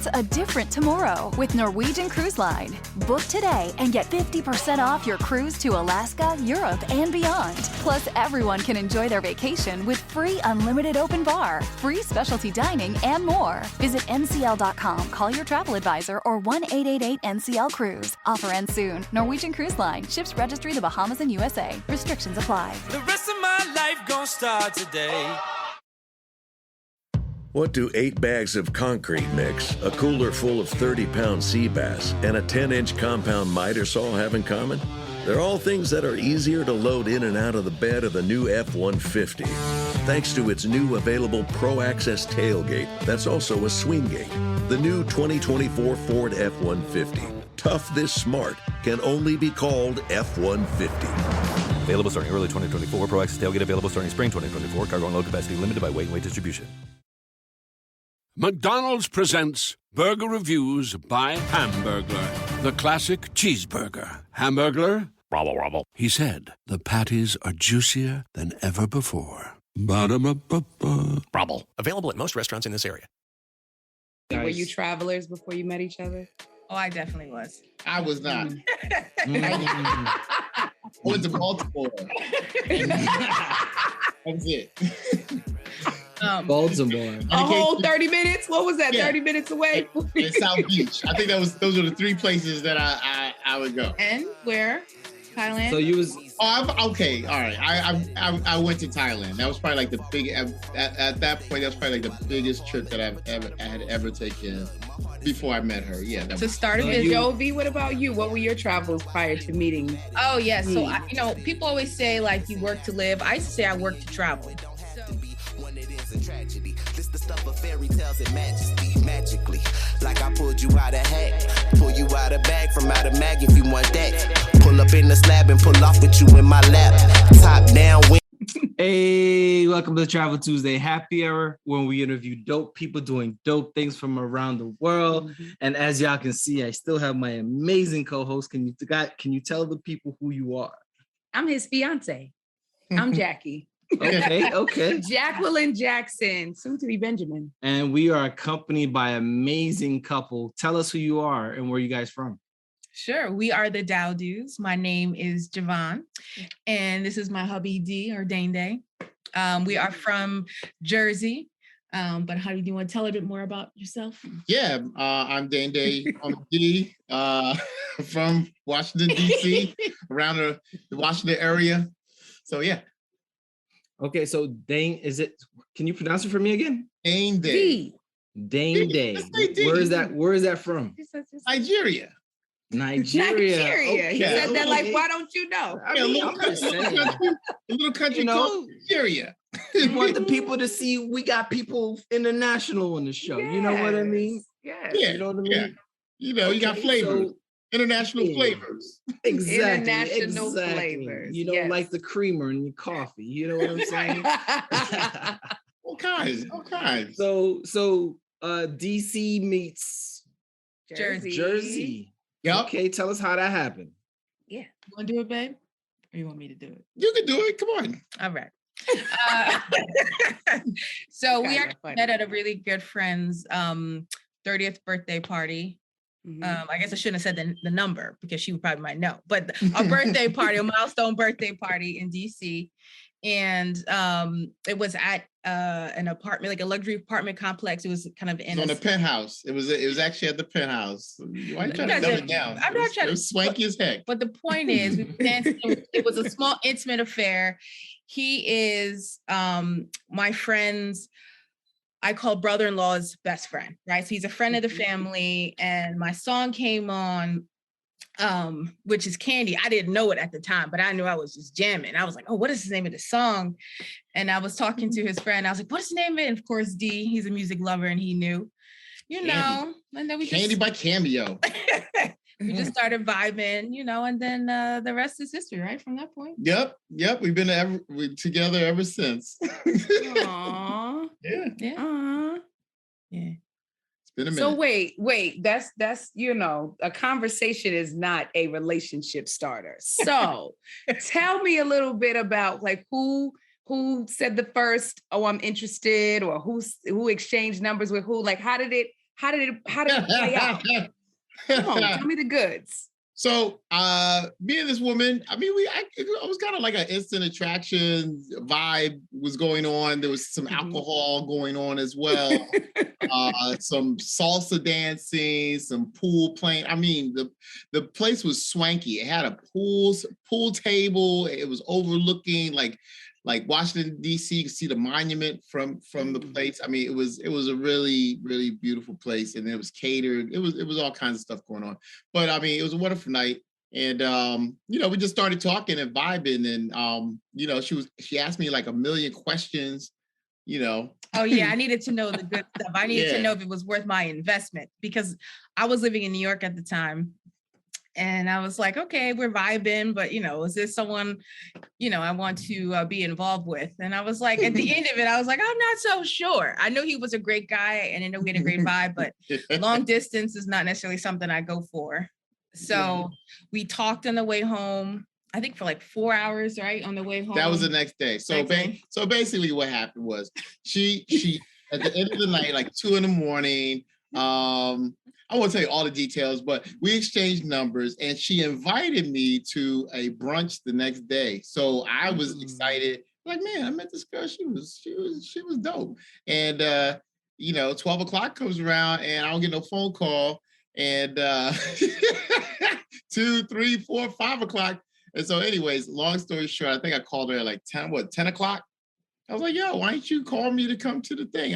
It's a different tomorrow with Norwegian Cruise Line. Book today and get 50% off your cruise to Alaska, Europe, and beyond. Plus, everyone can enjoy their vacation with free unlimited open bar, free specialty dining, and more. Visit ncl.com, call your travel advisor, or 1-888-NCL-CRUISE. Offer ends soon. Norwegian Cruise Line. Ships registry the Bahamas and USA. Restrictions apply. The rest of my life gon' start today. What do 8 bags of concrete mix, a cooler full of 30-pound sea bass, and a 10-inch compound miter saw have in common? They're all things that are easier to load in and out of the bed of the new F-150. Thanks to its new available Pro Access tailgate that's also a swing gate. The new 2024 Ford F-150. Tough this smart can only be called F-150. Available starting early 2024. Pro Access tailgate available starting spring 2024. Cargo and load capacity limited by weight and weight distribution. McDonald's presents Burger Reviews by Hamburglar, the classic cheeseburger. Hamburglar? Robble, robble. He said, the patties are juicier than ever before. Ba-da-ba-ba-ba. Robble. Available at most restaurants in this area. Were you travelers before you met each other? Oh, I definitely was. I was not. I went to Baltimore. That's it. Baltimore. A whole 30 minutes? What was that? Yeah. 30 minutes away? In South Beach. I think those were the 3 places that I would go. And where? Thailand? So you was... okay, all right. I went to Thailand. That was probably like the big... At that point, that was probably like the biggest trip that I had ever taken before I met her. Yeah. To start with, Jovi, what about you? What were your travels prior to meeting? Oh, yeah. So, people always say, like, you work to live. I used to say I work to travel. Tragedy. This the stuff of fairy tales and majesty, magically. Like I pulled you out of hat, pull you out of bag from out of mag if you want that. Pull up in the slab and pull off with you in my lap. Top down. Hey, welcome to Travel Tuesday Happy Hour, when we interview dope people doing dope things from around the world. And as y'all can see, I still have my amazing co-host. Can you tell the people who you are? I'm his fiance. I'm Jackie. Okay. Jacqueline Jackson, soon to be Benjamin. And we are accompanied by an amazing couple. Tell us who you are and where you guys from. Sure. We are the Dawodus. My name is Jovan, and this is my hubby D, or Deinde. We are from Jersey. But how do you want to tell a bit more about yourself? Yeah, I'm Deinde. I'm D, from Washington, D.C., around the Washington area. So, yeah. Okay, so Dane, can you pronounce it for me again? Deinde. Deinde. Where is that from? Nigeria. Okay. He said that like, why don't you know? A little country called Nigeria. We want the people to see we got people international on the show. Yes. You know what I mean? Yeah. You know what I mean? Yeah. You got flavors. International flavors. Exactly. International flavors. You don't like the creamer in your coffee. You know what I'm saying? All kinds. So DC meets Jersey. Yep. Okay, tell us how that happened. Yeah. You want to do it, babe? Or you want me to do it? You can do it. Come on. All right. So we actually met at a really good friend's 30th birthday party. I guess I shouldn't have said the number because she probably might know, but a birthday party, a milestone birthday party in DC. And it was at an apartment, like a luxury apartment complex. It was kind of on the penthouse. It was actually at the penthouse. Why are you trying to dumb it down? I'm not trying to. It was swanky as heck. But the point is, it was a small, intimate affair. He is my friend's, I call brother-in-law's best friend, right? So he's a friend of the family, and my song came on, which is Candy. I didn't know it at the time, but I knew I was just jamming. I was like, oh, what is the name of the song? And I was talking to his friend. I was like, what's the name of it? And of course, D, he's a music lover, and he knew, and then we Candy by Cameo. We just started vibing, and then the rest is history, right? From that point. Yep. We've been together ever since. Aww. Yeah. Aww. Yeah. It's been a minute. So wait, that's a conversation is not a relationship starter. So tell me a little bit about like who said the first, oh, I'm interested, or who exchanged numbers with who? Like how did it How did it play out? Come on, tell me the goods. So me and this woman, I mean, it was kind of like an instant attraction vibe was going on. There was some alcohol going on as well. Some salsa dancing, some pool playing. I mean, the place was swanky. It had a pool table. It was overlooking like Washington, D.C. You could see the monument from the place. I mean, it was a really, really beautiful place, and it was catered. It was all kinds of stuff going on. But I mean, it was a wonderful night. And we just started talking and vibing, and she asked me like a million questions, Oh yeah, I needed to know the good stuff. I needed to know if it was worth my investment, because I was living in New York at the time. And I was like, okay, we're vibing, but is this someone, I want to be involved with? And I was like, at the end of it, I was like, I'm not so sure. I knew he was a great guy and I know we had a great vibe, but long distance is not necessarily something I go for. So we talked on the way home, I think for like 4 hours, right? On the way home. That was the next day. So basically what happened was she at the end of the night, like 2 a.m, I won't tell you all the details, but we exchanged numbers and she invited me to a brunch the next day. So I was excited, like, man, I met this girl. She was dope. And 12 o'clock comes around and I don't get no phone call. And 2, 3, 4, 5 o'clock. And so anyways, long story short, I think I called her at like 10 o'clock. I was like, yo, why don't you call me to come to the thing?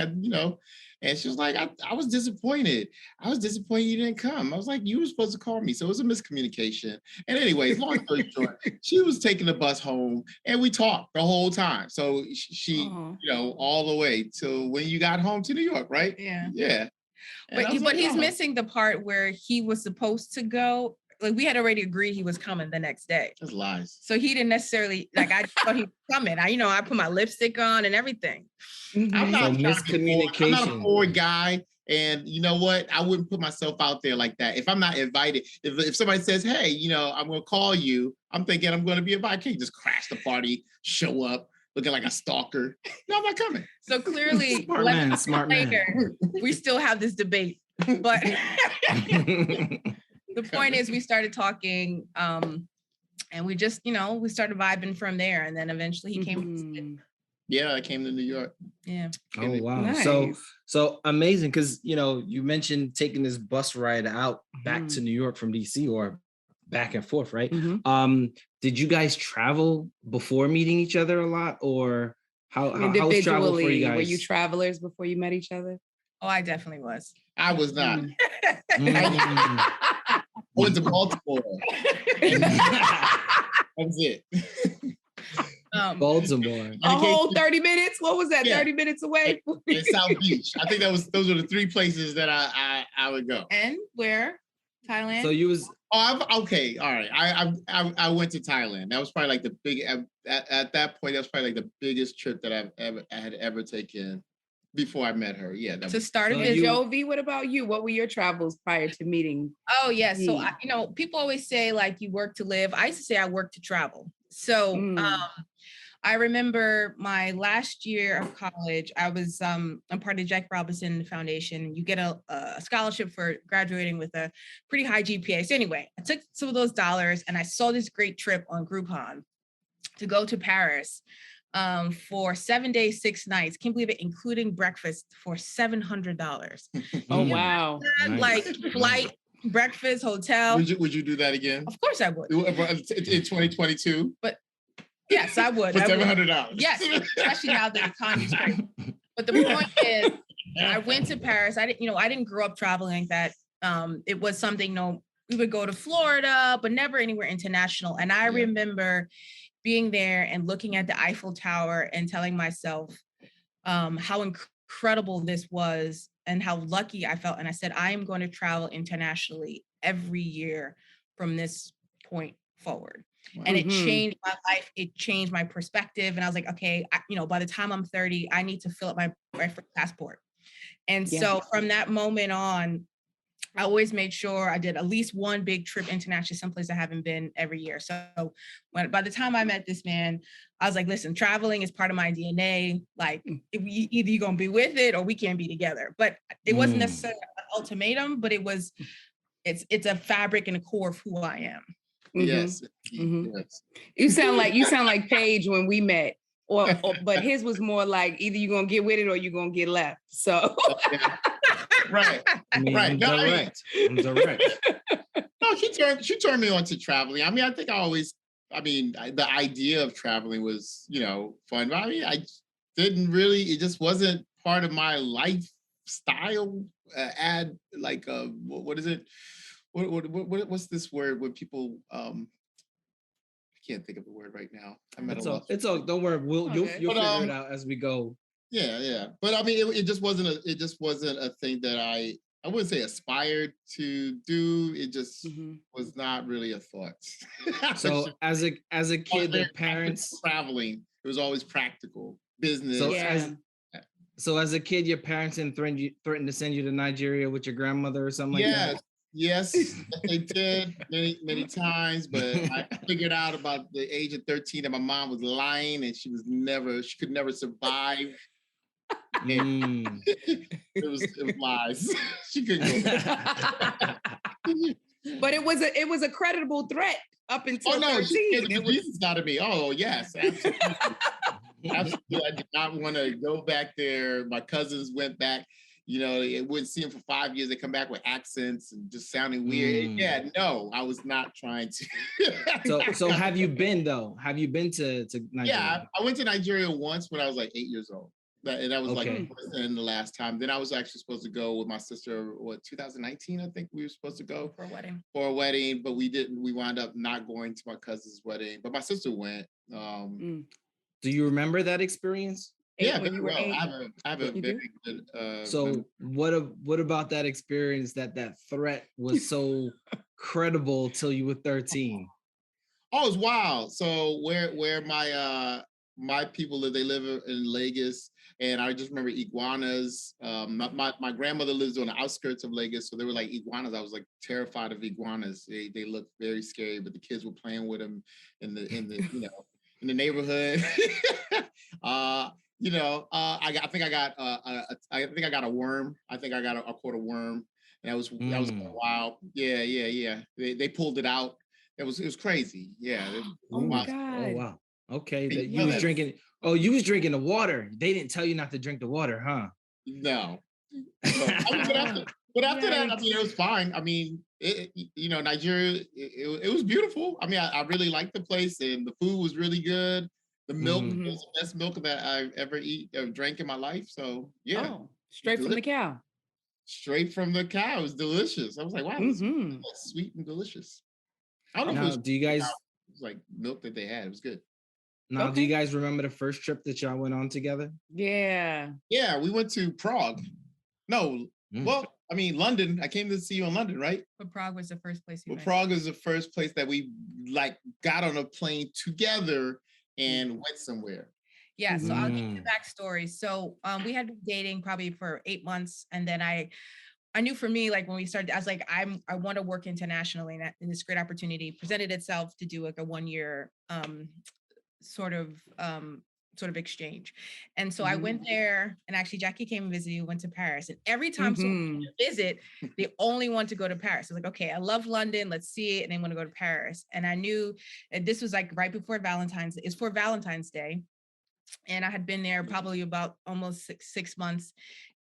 And she was like, I was disappointed. I was disappointed you didn't come. I was like, you were supposed to call me. So it was a miscommunication. And anyways, long story short, she was taking the bus home and we talked the whole time. So she, all the way till when you got home to New York, right? Yeah. Yeah. But he's missing the part where he was supposed to go. Like we had already agreed he was coming the next day. That's lies. So he didn't necessarily I thought he was coming. I put my lipstick on and everything. I'm not miscommunication. I'm not a forward guy, and you know what? I wouldn't put myself out there like that. If I'm not invited, if somebody says, "Hey, I'm going to call you," I'm thinking I'm going to be invited. I can't just crash the party, show up looking like a stalker. No, I'm not coming. So clearly, smart man. We still have this debate, but. The point is we started talking and we just, we started vibing from there. And then eventually he came. Yeah, I came to New York. Yeah. Oh, wow. Nice. So amazing. Cause you mentioned taking this bus ride out back to New York from DC or back and forth, right? Did you guys travel before meeting each other a lot, or how was travel for you guys? Were you travelers before you met each other? Oh, I definitely was. I was not. I went to Baltimore. That's it. Baltimore. A whole 30 minutes? What was that? 30 minutes away? In South Beach. I think those were the 3 places that I would go. And where? Thailand? So you was okay. All right. I went to Thailand. That was probably like the big at that point, that was probably like the biggest trip that I had ever taken. Before I met her, yeah. To start with, Jovi, what about you? What were your travels prior to meeting? Oh, yeah. So, people always say like you work to live. I used to say I work to travel. So I remember my last year of college, I was I'm part of Jack Robinson Foundation. You get a scholarship for graduating with a pretty high GPA. So anyway, I took some of those dollars and I saw this great trip on Groupon to go to Paris. For 7 days, 6 nights. Can't believe it, including breakfast for $700. Oh wow! Like flight, breakfast, hotel. Would you do that again? Of course I would. In 2022. But yes, I would. For $700. Yes, especially now the economy's great. But the point is, I went to Paris. I didn't grow up traveling like that. It was something. We would go to Florida, but never anywhere international. And I remember being there and looking at the Eiffel Tower and telling myself how incredible this was and how lucky I felt. And I said, I am going to travel internationally every year from this point forward. Wow. And it changed my life. It changed my perspective. And I was like, okay, by the time I'm 30, I need to fill up my passport. And so from that moment on, I always made sure I did at least one big trip internationally, someplace I haven't been every year. So by the time I met this man, I was like, listen, traveling is part of my DNA. Like either you're going to be with it or we can't be together. But it wasn't necessarily ultimatum, but it's a fabric and a core of who I am. Yes. Yes. You sound like Paige when we met. But his was more like either you're gonna get with it or you're gonna get left. So right. I'm direct. No, she turned me on to traveling. I mean, I think the idea of traveling was, fun. But I mean, I didn't really, it just wasn't part of my lifestyle. What is it? What's this word when people I can't think of the word right now. It's all. Don't worry. You'll figure it out as we go. Yeah. But I mean, it just wasn't a thing that I wouldn't say aspired to do. It just was not really a thought. So as a kid, your parents traveling, it was always practical business. So as a kid, your parents didn't threaten to send you to Nigeria with your grandmother or something like that? Yes, they did many times, but I figured out about the age of 13 that my mom was lying and she could never survive. It was lies. She couldn't go back. But it was a creditable threat up until 13. It was Jesus out of me. Oh yes, absolutely. Absolutely. I did not want to go back there. My cousins went back. It wouldn't see them for 5 years. They come back with accents and just sounding weird. Yeah, no, I was not trying to. So have you been though? Have you been to Nigeria? Yeah, I went to Nigeria once when I was like 8 years old. That was like the first and the last time. Then I was actually supposed to go with my sister. 2019? I think we were supposed to go for a wedding, but we didn't. We wound up not going to my cousin's wedding. But my sister went. Do you remember that experience? Yeah, very well. I have a very good. So what about that experience that threat was so credible till you were 13? Oh, it's wild. So where my people live, they live in Lagos, and I just remember iguanas. My grandmother lives on the outskirts of Lagos, so they were like iguanas. I was like terrified of iguanas. They looked very scary, but the kids were playing with them in the in the neighborhood. I think I got a worm. I think I caught a worm. And that was wild. Yeah. They pulled it out. It was crazy. Yeah. Oh my God. Oh wow. Okay. You was drinking. Oh, you was drinking the water. They didn't tell you not to drink the water, huh? No. But after that, I mean, it was fine. I mean, Nigeria, it was beautiful. I mean, I really liked the place, and the food was really good. The milk was the best milk that I've ever drank in my life. So yeah. Oh, straight from the cow. Straight from the cow. It was delicious. I was like, wow, this is sweet and delicious. I don't know if it was like milk that they had. It was good. Now, do you guys remember the first trip that y'all went on together? Yeah. Yeah, we went to Prague. No, well, I mean, London. I came to see you in London, right? But Prague was the first place you went. Prague was the first place that we got on a plane together and went somewhere. Yeah, so I'll give you the backstory. So we had been dating probably for 8 months, and then I knew for me, like when we started, I was like, I want to work internationally, and this great opportunity presented itself to do like a 1 year sort of exchange. And so I went there, and actually Jackie came and visited. We went to Paris, and every time someone would visit, they only want to go to Paris. I was like, okay, I love London, let's see it, and they want to go to Paris. And I knew that this was like right before Valentine's. It's for Valentine's Day, and I had been there probably about almost six months.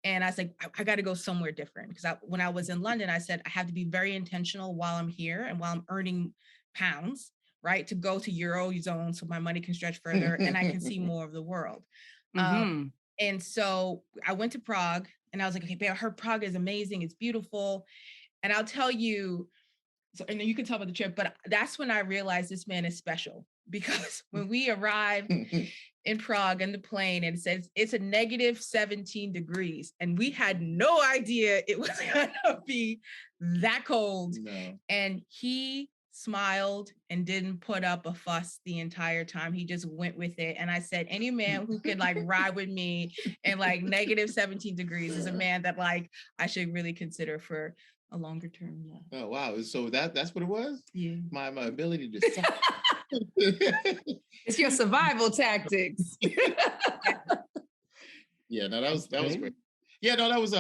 And I was like, I got to go somewhere different, because when I was in London, I said I have to be very intentional while I'm here and while I'm earning pounds, right, to go to Eurozone so my money can stretch further and I can see more of the world. And so I went to Prague, and I was like, okay, babe, I heard Prague is amazing. It's beautiful. And I'll tell you, and you can tell about the trip, but that's when I realized this man is special, because when we arrived in Prague in the plane, and it says it's a negative 17 degrees, and we had no idea it was gonna be that cold. No. And he smiled and didn't put up a fuss the entire time. He just went with it. And I said, any man who could like ride with me in like negative 17 degrees is a man that like I should really consider for a longer term. Yeah. Oh wow. So that's what it was? Yeah. My ability to it's your survival tactics. Yeah, no, that was great. Yeah, no, that was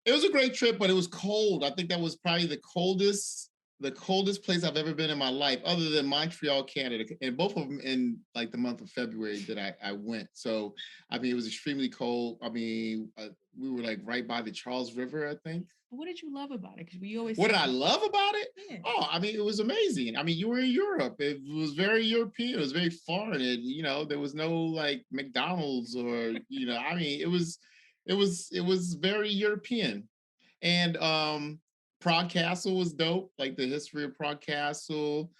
It was a great trip, but it was cold. I think that was probably the coldest place I've ever been in my life, other than Montreal, Canada, and both of them in like the month of February that I went. So, I mean, it was extremely cold. I mean, we were like right by the Charles River, I think. What did you love about it? Because we always. What did I love about it? Yeah. Oh, I mean, it was amazing. I mean, you were in Europe. It was very European. It was very foreign. There was no like McDonald's or I mean, it was very European. And Prague Castle was dope. Like the history of Prague Castle.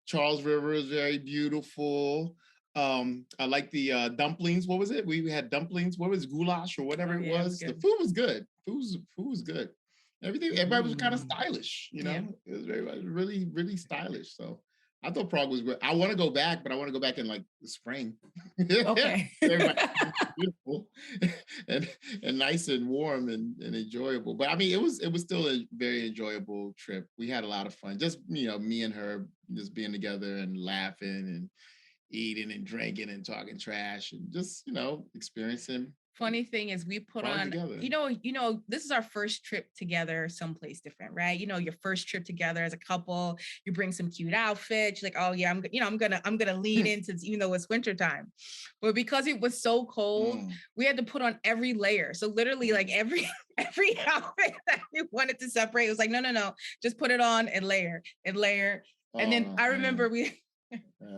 Charles River is very beautiful. I like the dumplings. What was it? We had dumplings. What was it? Goulash or whatever it was? The food was good. Food was good. Everybody was kind of stylish, Yeah. It was really, really stylish. So I thought Prague was great. I want to go back, but I want to go back in like the spring. Okay. Beautiful and nice and warm and enjoyable. But I mean, it was still a very enjoyable trip. We had a lot of fun. Just me and her just being together and laughing and eating and drinking and talking trash and just experiencing. Funny thing is we put on together. This is our first trip together someplace different, right? Your first trip together as a couple, you bring some cute outfits. You're like, oh yeah, I'm gonna lean into, even though it's wintertime. But because it was so cold, we had to put on every layer. So literally like every outfit that we wanted to separate, it was like, no, just put it on and layer. And then I remember it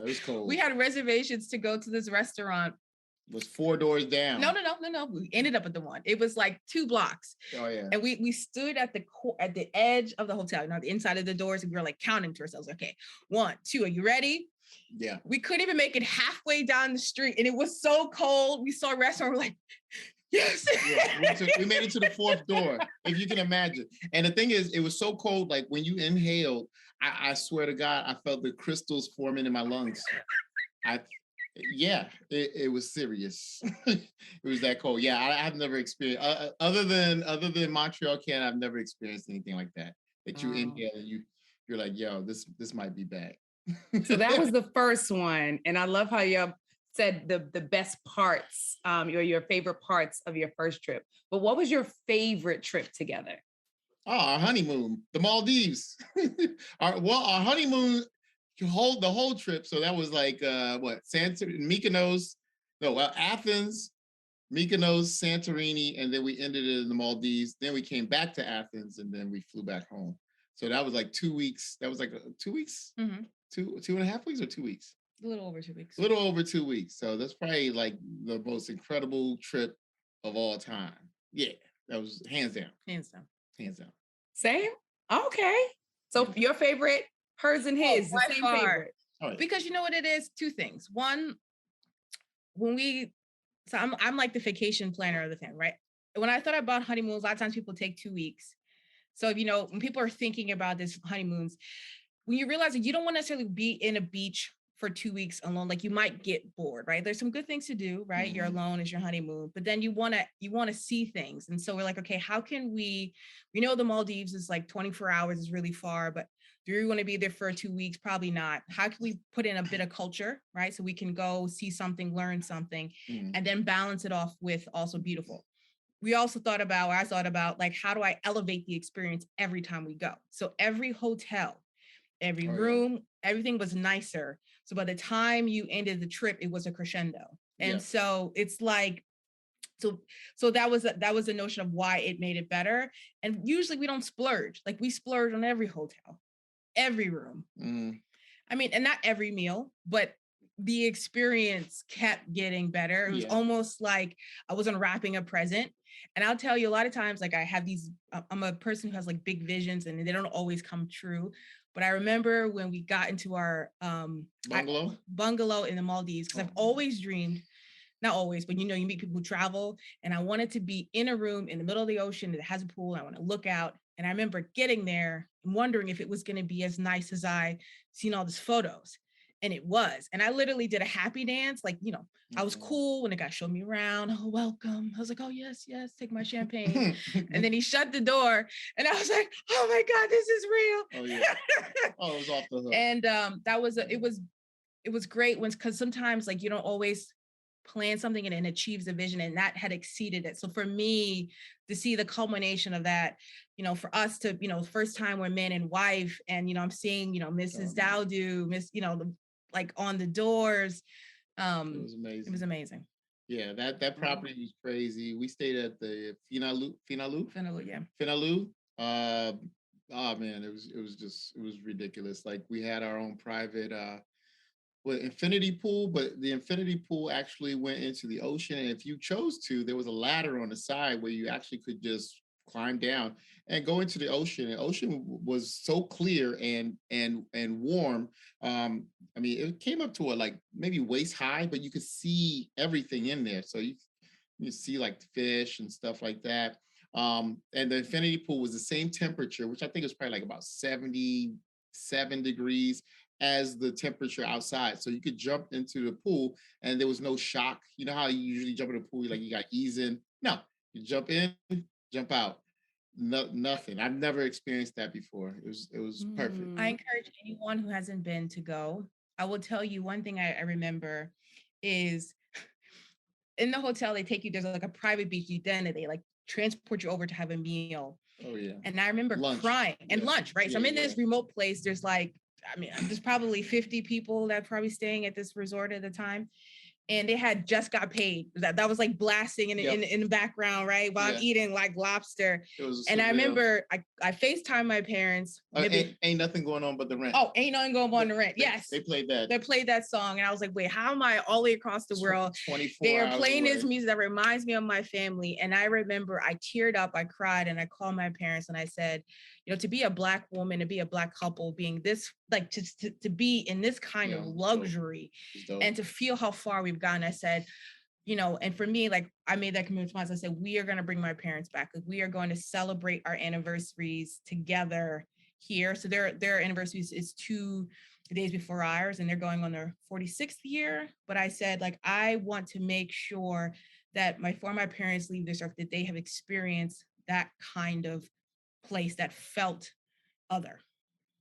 was cold. We had reservations to go to this restaurant. It was 4 doors down. No. We ended up at the one. It was like 2 blocks. Oh yeah. And we stood at the edge of the hotel, the inside of the doors, and we were like counting to ourselves. Okay, 1, 2. Are you ready? Yeah. We couldn't even make it halfway down the street, and it was so cold. We saw a restaurant. We're like, yes. Yeah, we made it to the 4th door, if you can imagine. And the thing is, it was so cold. Like when you inhaled, I swear to God, I felt the crystals forming in my lungs. It was serious. It was that cold. Yeah, I've never experienced other than Montreal, Canada. I've never experienced anything like that. That you inhale and you're like, yo, this might be bad. So that was the first one, and I love how you said the best parts, your favorite parts of your first trip. But what was your favorite trip together? Oh, our honeymoon, the Maldives. Our honeymoon. The whole trip. So that was like Athens, Mykonos, Santorini, and then we ended it in the Maldives. Then we came back to Athens, and then we flew back home. So that was like 2 weeks. That was like 2 weeks, 2.5 weeks, or 2 weeks. A little over 2 weeks. A little over 2 weeks. So that's probably like the most incredible trip of all time. Yeah, that was hands down. Same. Okay. So your favorite. Hers and his, the same favorite. Because you know what it is? 2 things. One, I'm like the vacation planner of the family, right? When I thought about honeymoons, a lot of times people take 2 weeks. So, when people are thinking about this honeymoons, when you realize that you don't want to necessarily be in a beach for 2 weeks alone, like you might get bored, right? There's some good things to do, right? Mm-hmm. You're alone, it's your honeymoon, but then you want to see things. And so we're like, okay, how can we the Maldives is like 24 hours is really far, but do you want to be there for 2 weeks? Probably not. How can we put in a bit of culture, right? So we can go see something, learn something, and then balance it off with also beautiful. I thought about like, how do I elevate the experience every time we go? So every hotel, every room, everything was nicer. So by the time you ended the trip, it was a crescendo. And so it's like, so that was the notion of why it made it better. And usually we don't splurge. Like we splurge on every hotel, every room. I mean, and not every meal, but the experience kept getting better. It was almost like I was unwrapping a present. And I'll tell you, a lot of times, like I'm a person who has like big visions and they don't always come true. But I remember when we got into our bungalow in the Maldives, because I've always dreamed, not always, but you meet people who travel, and I wanted to be in a room in the middle of the ocean that has a pool. And I want to look out. And I remember getting there and wondering if it was going to be as nice as I seen all these photos. And it was. And I literally did a happy dance. Like, I was cool when the guy showed me around. Oh, welcome. I was like, oh, yes, take my champagne. And then he shut the door. And I was like, oh, my God, this is real. Oh, yeah. Oh, it was off the hook. And it was great because sometimes, like, you don't always plans something and achieves a vision, and that had exceeded it. So for me to see the culmination of that, for us to, first time we're man and wife, and, I'm seeing, Mrs. Dawodu, like on the doors. It was amazing. It was amazing. Yeah, that property was crazy. We stayed at the Finalu. Yeah. Finalu. Oh man, it was ridiculous. Like we had our own private infinity pool, but the infinity pool actually went into the ocean. And if you chose to, there was a ladder on the side where you actually could just climb down and go into the ocean. And the ocean was so clear and warm. I mean, it came up to like maybe waist high, but you could see everything in there. So you see like fish and stuff like that. And the infinity pool was the same temperature, which I think was probably like about 77 degrees as the temperature outside. So you could jump into the pool and there was no shock. You know how you usually jump in the pool, like you got ease in? No, you jump in, jump out. No, nothing. I've never experienced that before. It was perfect. I encourage anyone who hasn't been to go. I will tell you one thing I remember is in the hotel, they take you, there's like a private beach, Deinde, they like transport you over to have a meal. Oh yeah. And I remember crying and lunch, right? Yeah, so I'm in this remote place. There's like, there's probably 50 people that are probably staying at this resort at the time. And they had just got paid. That was like blasting in the background, right? While I'm eating like lobster. And I remember I FaceTime my parents. Ain't nothing going on but the rent. Oh, ain't nothing going on the rent. Yes. They played that. They played that song. And I was like, wait, how am I all the way across the world? 24 They're playing this music that reminds me of my family. And I remember I teared up, I cried, and I called my parents and I said, to be a Black woman, to be a Black couple, being this, like to be in this kind of luxury and to feel how far we've gotten. I said, and for me, like I made that commitment to myself. I said, we are going to bring my parents back. Like we are going to celebrate our anniversaries together here. So their anniversaries is 2 days before ours, and they're going on their 46th year. But I said, like, I want to make sure that before my parents leave this earth, that they have experienced that kind of place that felt other.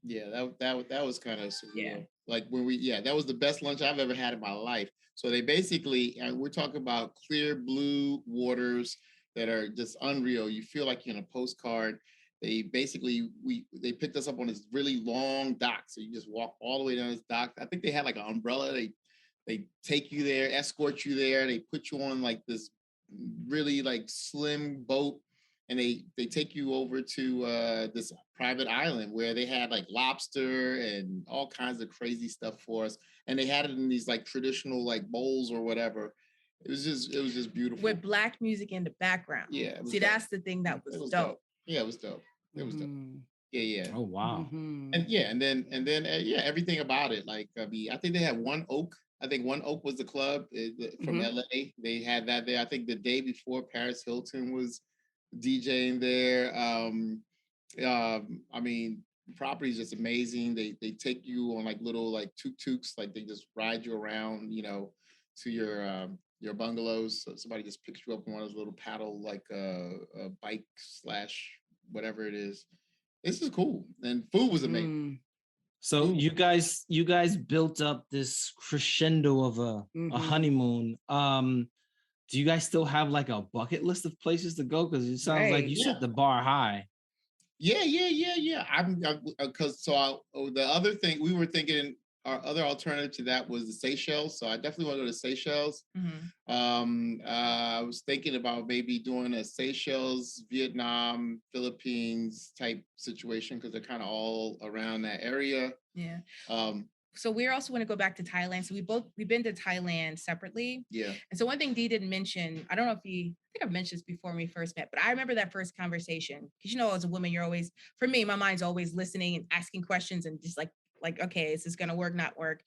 Yeah, that was kind of surreal. Yeah. Like when that was the best lunch I've ever had in my life. So they basically, we're talking about clear blue waters that are just unreal. You feel like you're in a postcard. They basically, they picked us up on this really long dock. So you just walk all the way down this dock. I think they had like an umbrella. They take you there, escort you there. They put you on like this really like slim boat. And they take you over to this private island where they had like lobster and all kinds of crazy stuff for us. And they had it in these like traditional like bowls or whatever. It was just beautiful. With Black music in the background. Yeah. See, dope. That's the thing that was dope. Yeah, it was dope. It was dope. Yeah. Oh wow. And then everything about it. Like I think they had One Oak. I think One Oak was the club from LA. They had that there. I think the day before Paris Hilton was DJing there. I mean, the property is just amazing. They take you on like little like tuk-tuks, like they just ride you around, to your bungalows. So somebody just picks you up on one of those little paddle like a bike / whatever it is. This is cool, and food was amazing. So you guys built up this crescendo of a honeymoon. Do you guys still have like a bucket list of places to go? Because it sounds like you set the bar high. Yeah. The other thing we were thinking, our other alternative to that was the Seychelles. So I definitely want to go to Seychelles. I was thinking about maybe doing a Seychelles, Vietnam, Philippines type situation because they're kind of all around that area. Yeah. So we're also going to go back to Thailand. So we've been to Thailand separately. Yeah. And so one thing Dee didn't mention, I don't know if I think I've mentioned this before when we first met, but I remember that first conversation because, as a woman, you're always, for me, my mind's always listening and asking questions and just like, okay, is this going to work, not work?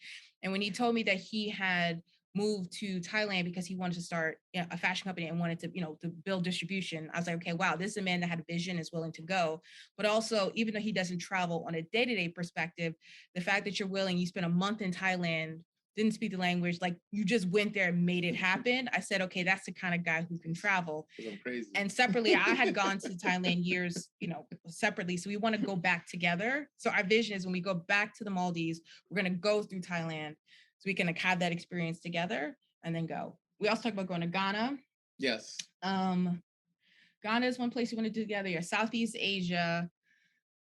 And when he told me that he had moved to Thailand because he wanted to start a fashion company and wanted to, to build distribution, I was like, okay, wow, this is a man that had a vision, is willing to go. But also, even though he doesn't travel on a day-to-day perspective, the fact that you spent a month in Thailand, didn't speak the language, like you just went there and made it happen. I said, okay, that's the kind of guy who can travel. I'm crazy. And separately, I had gone to Thailand years, separately. So we want to go back together. So our vision is when we go back to the Maldives, we're going to go through Thailand so we can have that experience together and then go. we also talked about going to Ghana. Yes. Ghana is one place you want to do together. Yeah, Southeast Asia.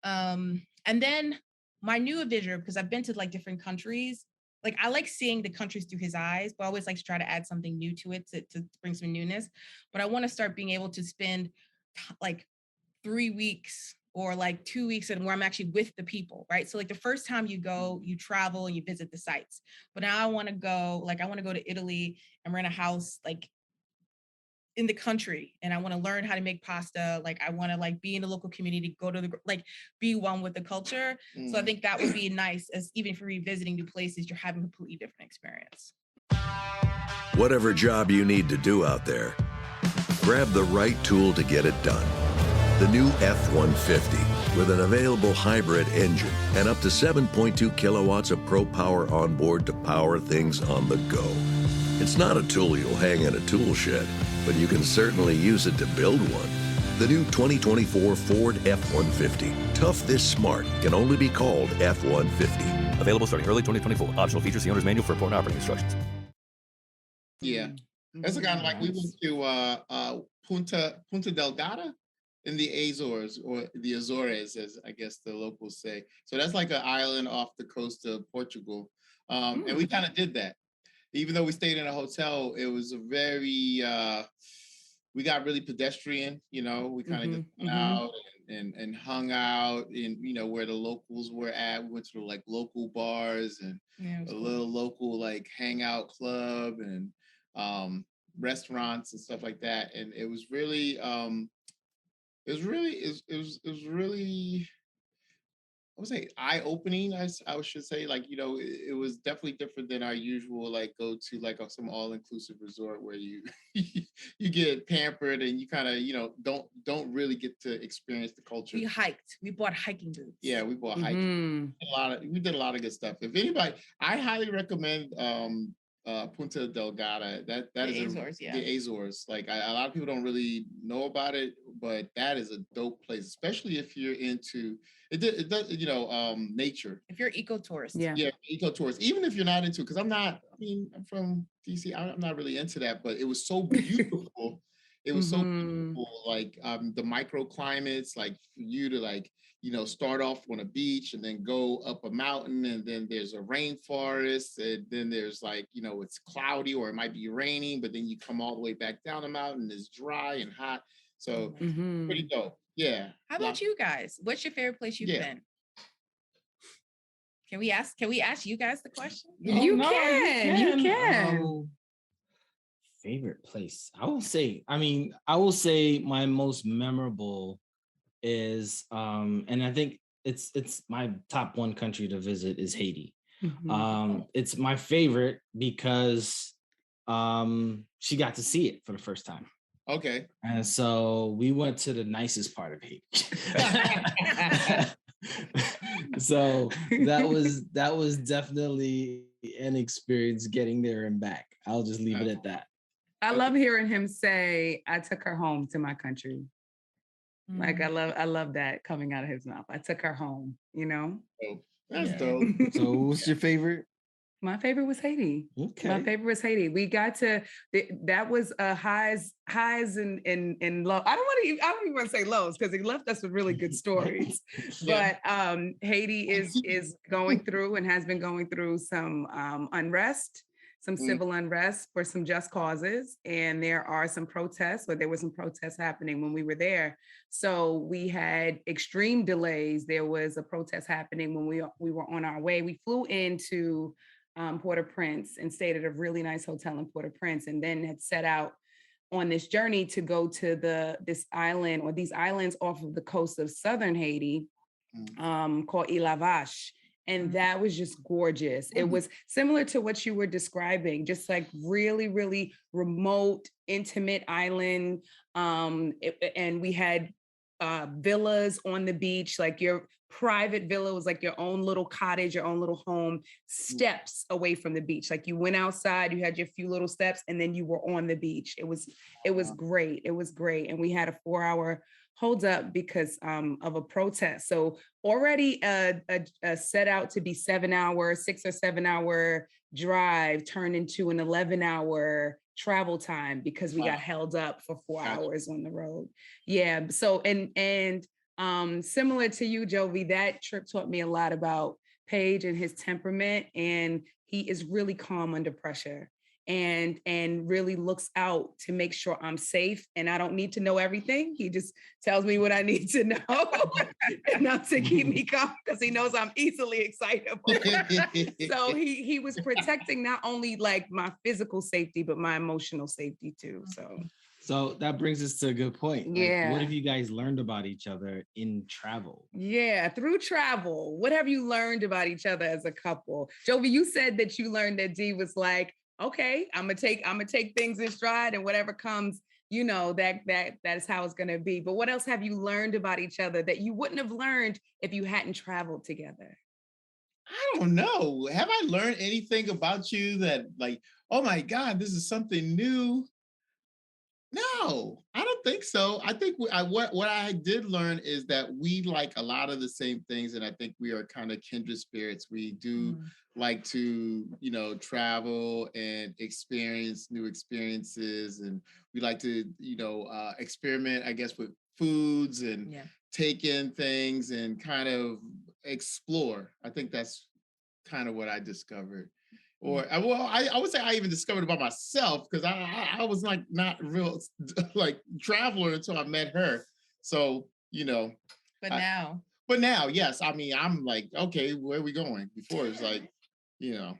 And then my new adventure, because I've been to like different countries. Like I like seeing the countries through his eyes, but I always like to try to add something new to it to bring some newness. But I want to start being able to spend like 3 weeks or like 2 weeks and where I'm actually with the people, right? So like the first time you go, you travel and you visit the sites. But now I want to go to Italy and rent a house like in the country, and I want to learn how to make pasta. Like I want to like be in the local community, go to the like be one with the culture. So I think that would be nice, as even if you're revisiting new places, you're having a completely different experience. Whatever job you need to do out there, grab the right tool to get it done. The new F-150 with an available hybrid engine and up to 7.2 kilowatts of Pro Power on board to power things on the go. It's not a tool you'll hang in a tool shed, but you can certainly use it to build one. The new 2024 Ford F-150. Tough this smart can only be called F-150. Available starting early 2024. Optional features, the owner's manual for important operating instructions. Yeah. That's kind of like we went to Punta Delgada in the Azores, or the Azores, as I guess the locals say. So that's like an island off the coast of Portugal. And we kind of did that. Even though we stayed in a hotel, it was a very, we got really pedestrian, you know, we kind of just went out and hung out in, you know, where the locals were at. We went to the like local bars and little local like hangout club and restaurants and stuff like that. And it was really, it was really, I would say eye-opening, I should say. Like, you know, it was definitely different than our usual, like, go to like some all-inclusive resort where you you get pampered and you kind of, you know, don't really get to experience the culture. We hiked. We bought hiking boots. Yeah, we bought hiking. We did a lot of good stuff. If anybody, I highly recommend Punta Delgada. That is Azores, the Azores. Like a lot of people don't really know about it, but that is a dope place, especially if you're into it does, you know, nature. If you're eco-tourist. Yeah, eco-tourist. Even if you're not into it, because I'm from DC, I'm not really into that, but it was so beautiful. It was so beautiful, like the microclimates, like for you to like, you know, start off on a beach and then go up a mountain, and then there's a rainforest, and then there's like, you know, it's cloudy or it might be raining, but then you come all the way back down the mountain, it's dry and hot. So pretty dope. Yeah. How about you guys? What's your favorite place you've been? Can we ask you guys the question? You can. Favorite place. I will say my most memorable is and I think it's my top one country to visit is Haiti. It's my favorite because she got to see it for the first time. Okay. And so we went to the nicest part of Haiti. So that was definitely an experience getting there and back. I'll just leave it at that. I love hearing him say, I took her home to my country. Like I love that coming out of his mouth. I took her home, you know? That's dope. So what's your favorite? My favorite was Haiti. Okay. My favorite was Haiti. We got to that was highs and low. I don't even want to say lows because he left us with really good stories. But Haiti is going through and has been going through some unrest, some civil unrest for some just causes. And there are some protests, or there were some protests happening when we were there. So we had extreme delays. There was a protest happening when we were on our way. We flew into Port-au-Prince and stayed at a really nice hotel in Port-au-Prince, and then had set out on this journey to go to this island, or these islands off of the coast of southern Haiti called Île Vache. And that was just gorgeous. It was similar to what you were describing, just like really, really remote, intimate island. And we had villas on the beach, like your private villa was like your own little cottage, your own little home, steps away from the beach. Like you went outside, you had your few little steps, and then you were on the beach. It was great. It was great. And we had a 4-hour hold up because of a protest. So already set out to be 6 or 7 hour drive turned into an 11-hour travel time because we got held up for 4 hours on the road. Yeah. So, and similar to you, Jovi, that trip taught me a lot about Paige and his temperament. And he is really calm under pressure and really looks out to make sure I'm safe. And I don't need to know everything. He just tells me what I need to know enough to keep me calm because he knows I'm easily excitable. So he was protecting not only like my physical safety, but my emotional safety too. So that brings us to a good point. Yeah. Like, what have you guys learned about each other in travel? Yeah, through travel. What have you learned about each other as a couple? Jovi, you said that you learned that Dee was like, okay, I'm gonna take things in stride, and whatever comes, you know, that's how it's gonna be. But what else have you learned about each other that you wouldn't have learned if you hadn't traveled together? I don't know. Have I learned anything about you that like, oh my God, this is something new? No, I don't think so. I think what I did learn is that we like a lot of the same things, and I think we are kind of kindred spirits. We do like to, you know, travel and experience new experiences, and we like to, you know, experiment, I guess, with foods and take in things and kind of explore. I think that's kind of what I discovered. Or I would say I even discovered about myself because I was like not real like traveler until I met her. So, you know. But now, yes. I mean, I'm like, okay, where are we going? Before it's like, you know.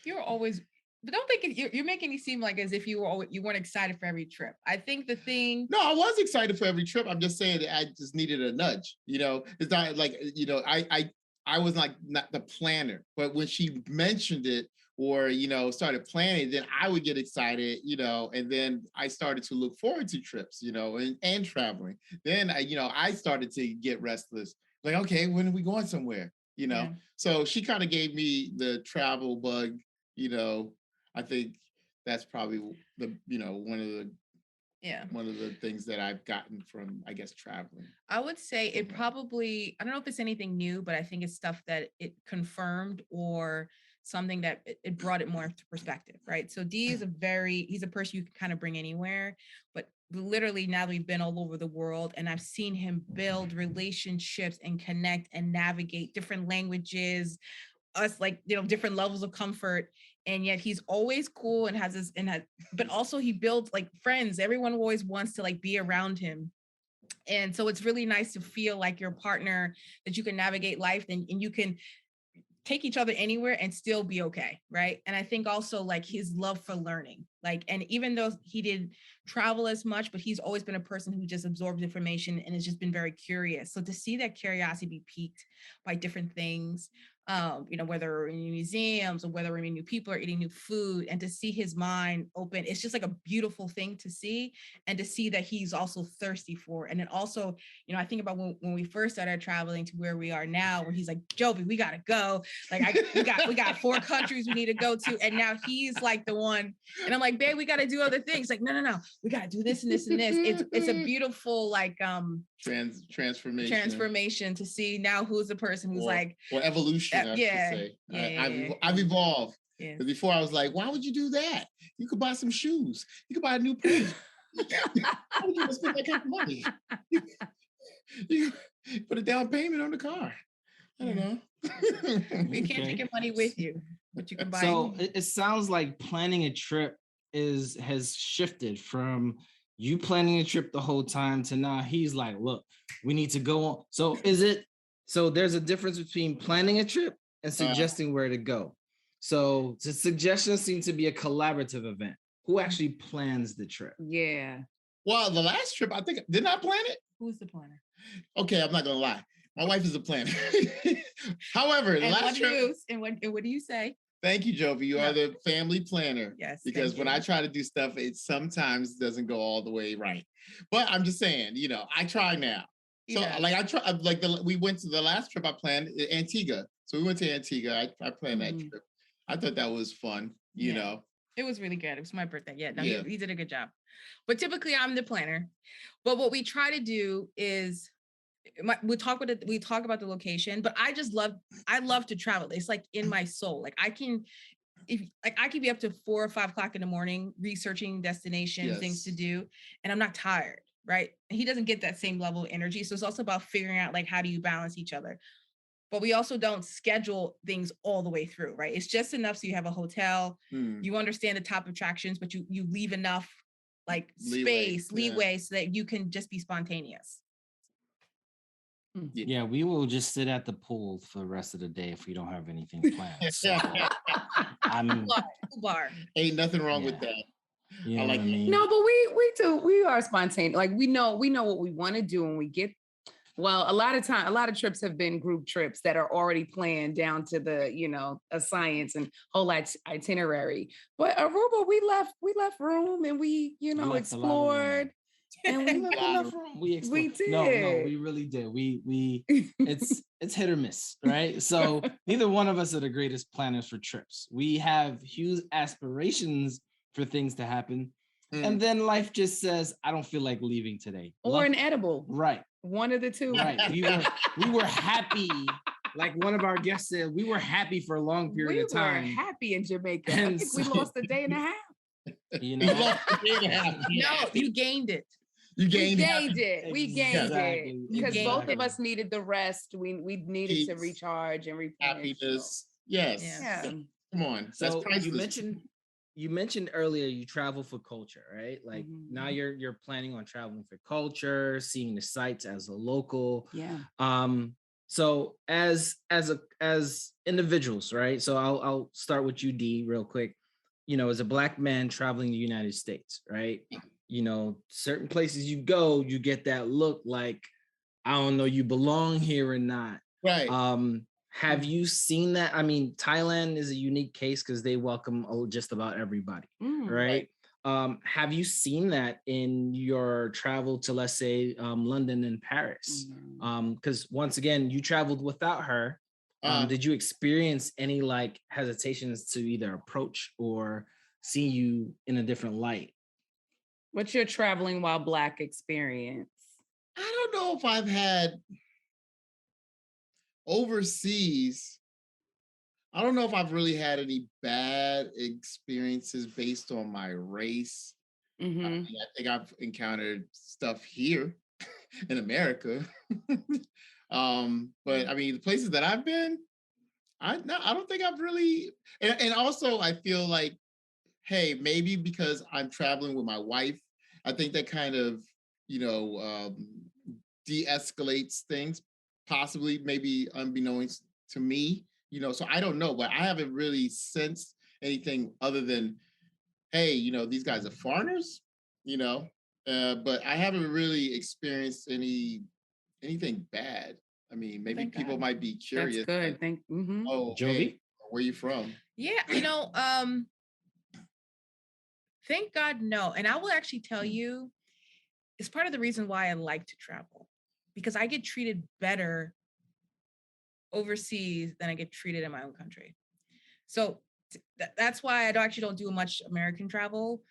You're always, but don't think you're making it seem like as if you weren't excited for every trip. I think the thing. No, I was excited for every trip. I'm just saying that I just needed a nudge. You know, it's not like, you know, I was like not the planner, but when she mentioned it, or, you know, started planning, then I would get excited, you know, and then I started to look forward to trips, you know, and traveling. Then I started to get restless. Like, okay, when are we going somewhere? You know? Yeah. So she kind of gave me the travel bug, you know. I think that's probably the, you know, one of the things that I've gotten from, I guess, traveling. I would say it probably, I don't know if it's anything new, but I think it's stuff that it confirmed or something that it brought it more into perspective, right? So D is he's a person you can kind of bring anywhere, but literally now that we've been all over the world and I've seen him build relationships and connect and navigate different languages, us like, you know, different levels of comfort. And yet he's always cool and but also he builds like friends. Everyone always wants to like be around him. And so it's really nice to feel like your partner that you can navigate life and you can take each other anywhere and still be okay, right? And I think also like his love for learning, like, and even though he didn't travel as much, but he's always been a person who just absorbs information and has just been very curious. So to see that curiosity be piqued by different things, you know, whether we're in museums or whether we're in new people or eating new food, and to see his mind open, it's just like a beautiful thing to see, and to see that he's also thirsty for. And then also, you know, I think about when we first started traveling to where we are now, where he's like, Jovi, we gotta go. Like we got 4 countries we need to go to, and now he's like the one, and I'm like, babe, we gotta do other things. Like, no, we gotta do this and this and this. It's a beautiful like transformation to see now who's the person who's or evolution. I should say. I've evolved. Yeah. Before I was like, why would you do that? You could buy some shoes. You could buy a new pair. Why would you spend that kind of money? You put a down payment on the car. I don't know. You can't take your money with you, but you can buy. So it sounds like planning a trip has shifted from you planning a trip the whole time to now he's like, look, we need to go on. So there's a difference between planning a trip and suggesting where to go. So the suggestions seem to be a collaborative event. Who actually plans the trip? Yeah. Well, the last trip, I think, didn't I plan it? Who's the planner? Okay, I'm not gonna lie. My wife is a planner. However, the last trip. What do you say? Thank you, Jovi. You are the family planner. Yes. Because when I try to do stuff, it sometimes doesn't go all the way right. But I'm just saying, you know, I try now. So we went to the last trip I planned, Antigua. So we went to Antigua. I planned that trip. I thought that was fun, you know. It was really good. It was my birthday. He did a good job. But typically I'm the planner. But what we try to do is we talk about the location, but I love to travel. It's like in my soul. Like I can if like I could be up to 4 or 5 o'clock in the morning researching destinations, things to do, and I'm not tired, right? And he doesn't get that same level of energy. So it's also about figuring out like how do you balance each other. But we also don't schedule things all the way through, right? It's just enough so you have a hotel, you understand the top attractions, but you leave enough like leeway so that you can just be spontaneous. Yeah, we will just sit at the pool for the rest of the day if we don't have anything planned. So bar. Ain't nothing wrong with that. You know what I mean? No, but we are spontaneous. Like we know what we want to do when we get. Well, a lot of trips have been group trips that are already planned down to the, a science and whole itinerary. But Aruba, we left room and we, explored. And we left enough room. We did. No, we really did. We it's hit or miss, right? So neither one of us are the greatest planners for trips. We have huge aspirations for things to happen. And then life just says, I don't feel like leaving today. Or an edible. Right. One of the two. Right. We were happy. Like one of our guests said, we were happy for a long period of time. We were happy in Jamaica. I think we lost a day and a half. You know? No, you gained it. We gained it. Exactly. Because both of us needed the rest. We needed to recharge and replenish. Happiness. Yes. Yeah. Come on. So you mentioned earlier you travel for culture, right? Like now you're planning on traveling for culture, seeing the sights as a local. Yeah. So as individuals, right? So I'll start with you, D, real quick. As a Black man traveling the United States, right? Certain places you go, you get that look like, I don't know, you belong here or not. Right. Have you seen that? I mean, Thailand is a unique case because they welcome just about everybody, right? Have you seen that in your travel to, let's say, London and Paris? Because once again, you traveled without her. Did you experience any like hesitations to either approach or see you in a different light? What's your traveling while Black experience? I don't know if I've had overseas. I don't know if I've really had any bad experiences based on my race. I think I've encountered stuff here in America. But I mean, the places that I've been, I don't think I've really, and also I feel like, hey, maybe because I'm traveling with my wife, I think that kind of, de-escalates things, possibly, maybe unbeknownst to me, so I don't know, but I haven't really sensed anything other than, hey, these guys are foreigners, but I haven't really experienced anything bad. I mean, maybe people might be curious. That's good. Oh, Jovi, hey, where you from? Yeah, thank God, no. And I will actually tell you, it's part of the reason why I like to travel, because I get treated better overseas than I get treated in my own country. So that's why I don't do much American travel.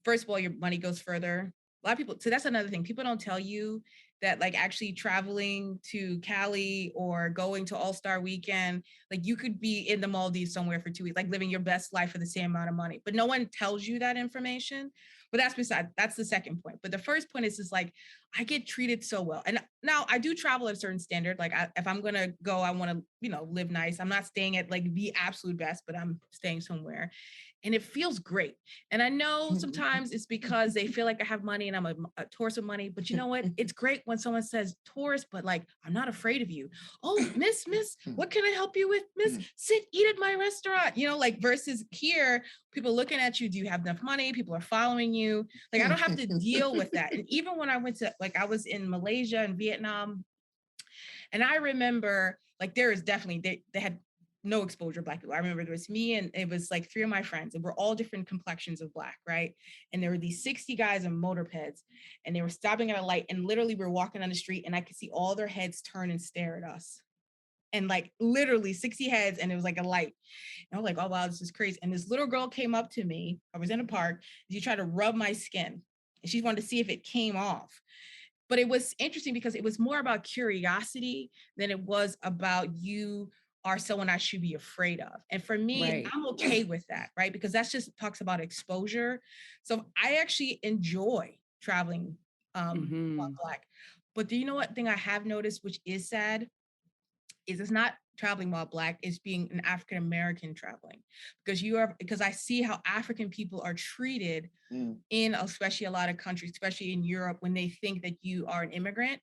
First of all, your money goes further. A lot of people, so that's another thing. People don't tell you that like actually traveling to Cali or going to All-Star Weekend, like you could be in the Maldives somewhere for 2 weeks, like living your best life for the same amount of money. But no one tells you that information. But that's the second point. But the first point is like, I get treated so well. And now I do travel at a certain standard. Like if I'm going to go, I want to, live nice. I'm not staying at like the absolute best, but I'm staying somewhere. And it feels great. And I know sometimes it's because they feel like I have money and I'm a tourist with money, but you know what? It's great when someone says tourist, but like, I'm not afraid of you. Oh, miss, what can I help you with? Miss, sit, eat at my restaurant, like versus here, people looking at you, do you have enough money? People are following you. Like, I don't have to deal with that. And even when I went to, like, I was in Malaysia and Vietnam, and I remember like, there is definitely, they had no exposure Black people. I remember there was me and it was like 3 of my friends and we're all different complexions of Black, right? And there were these 60 guys on motorpads and they were stopping at a light and literally we were walking on the street and I could see all their heads turn and stare at us. And like literally 60 heads and it was like a light. And I was like, oh wow, this is crazy. And this little girl came up to me. I was in a park. She tried to rub my skin and she wanted to see if it came off. But it was interesting because it was more about curiosity than it was about you are someone I should be afraid of. And for me, I'm okay with that, right? Because that's just talks about exposure. So I actually enjoy traveling while Black. But do you know what thing I have noticed, which is sad, is it's not traveling while Black, it's being an African American traveling, because I see how African people are treated in especially a lot of countries, especially in Europe, when they think that you are an immigrant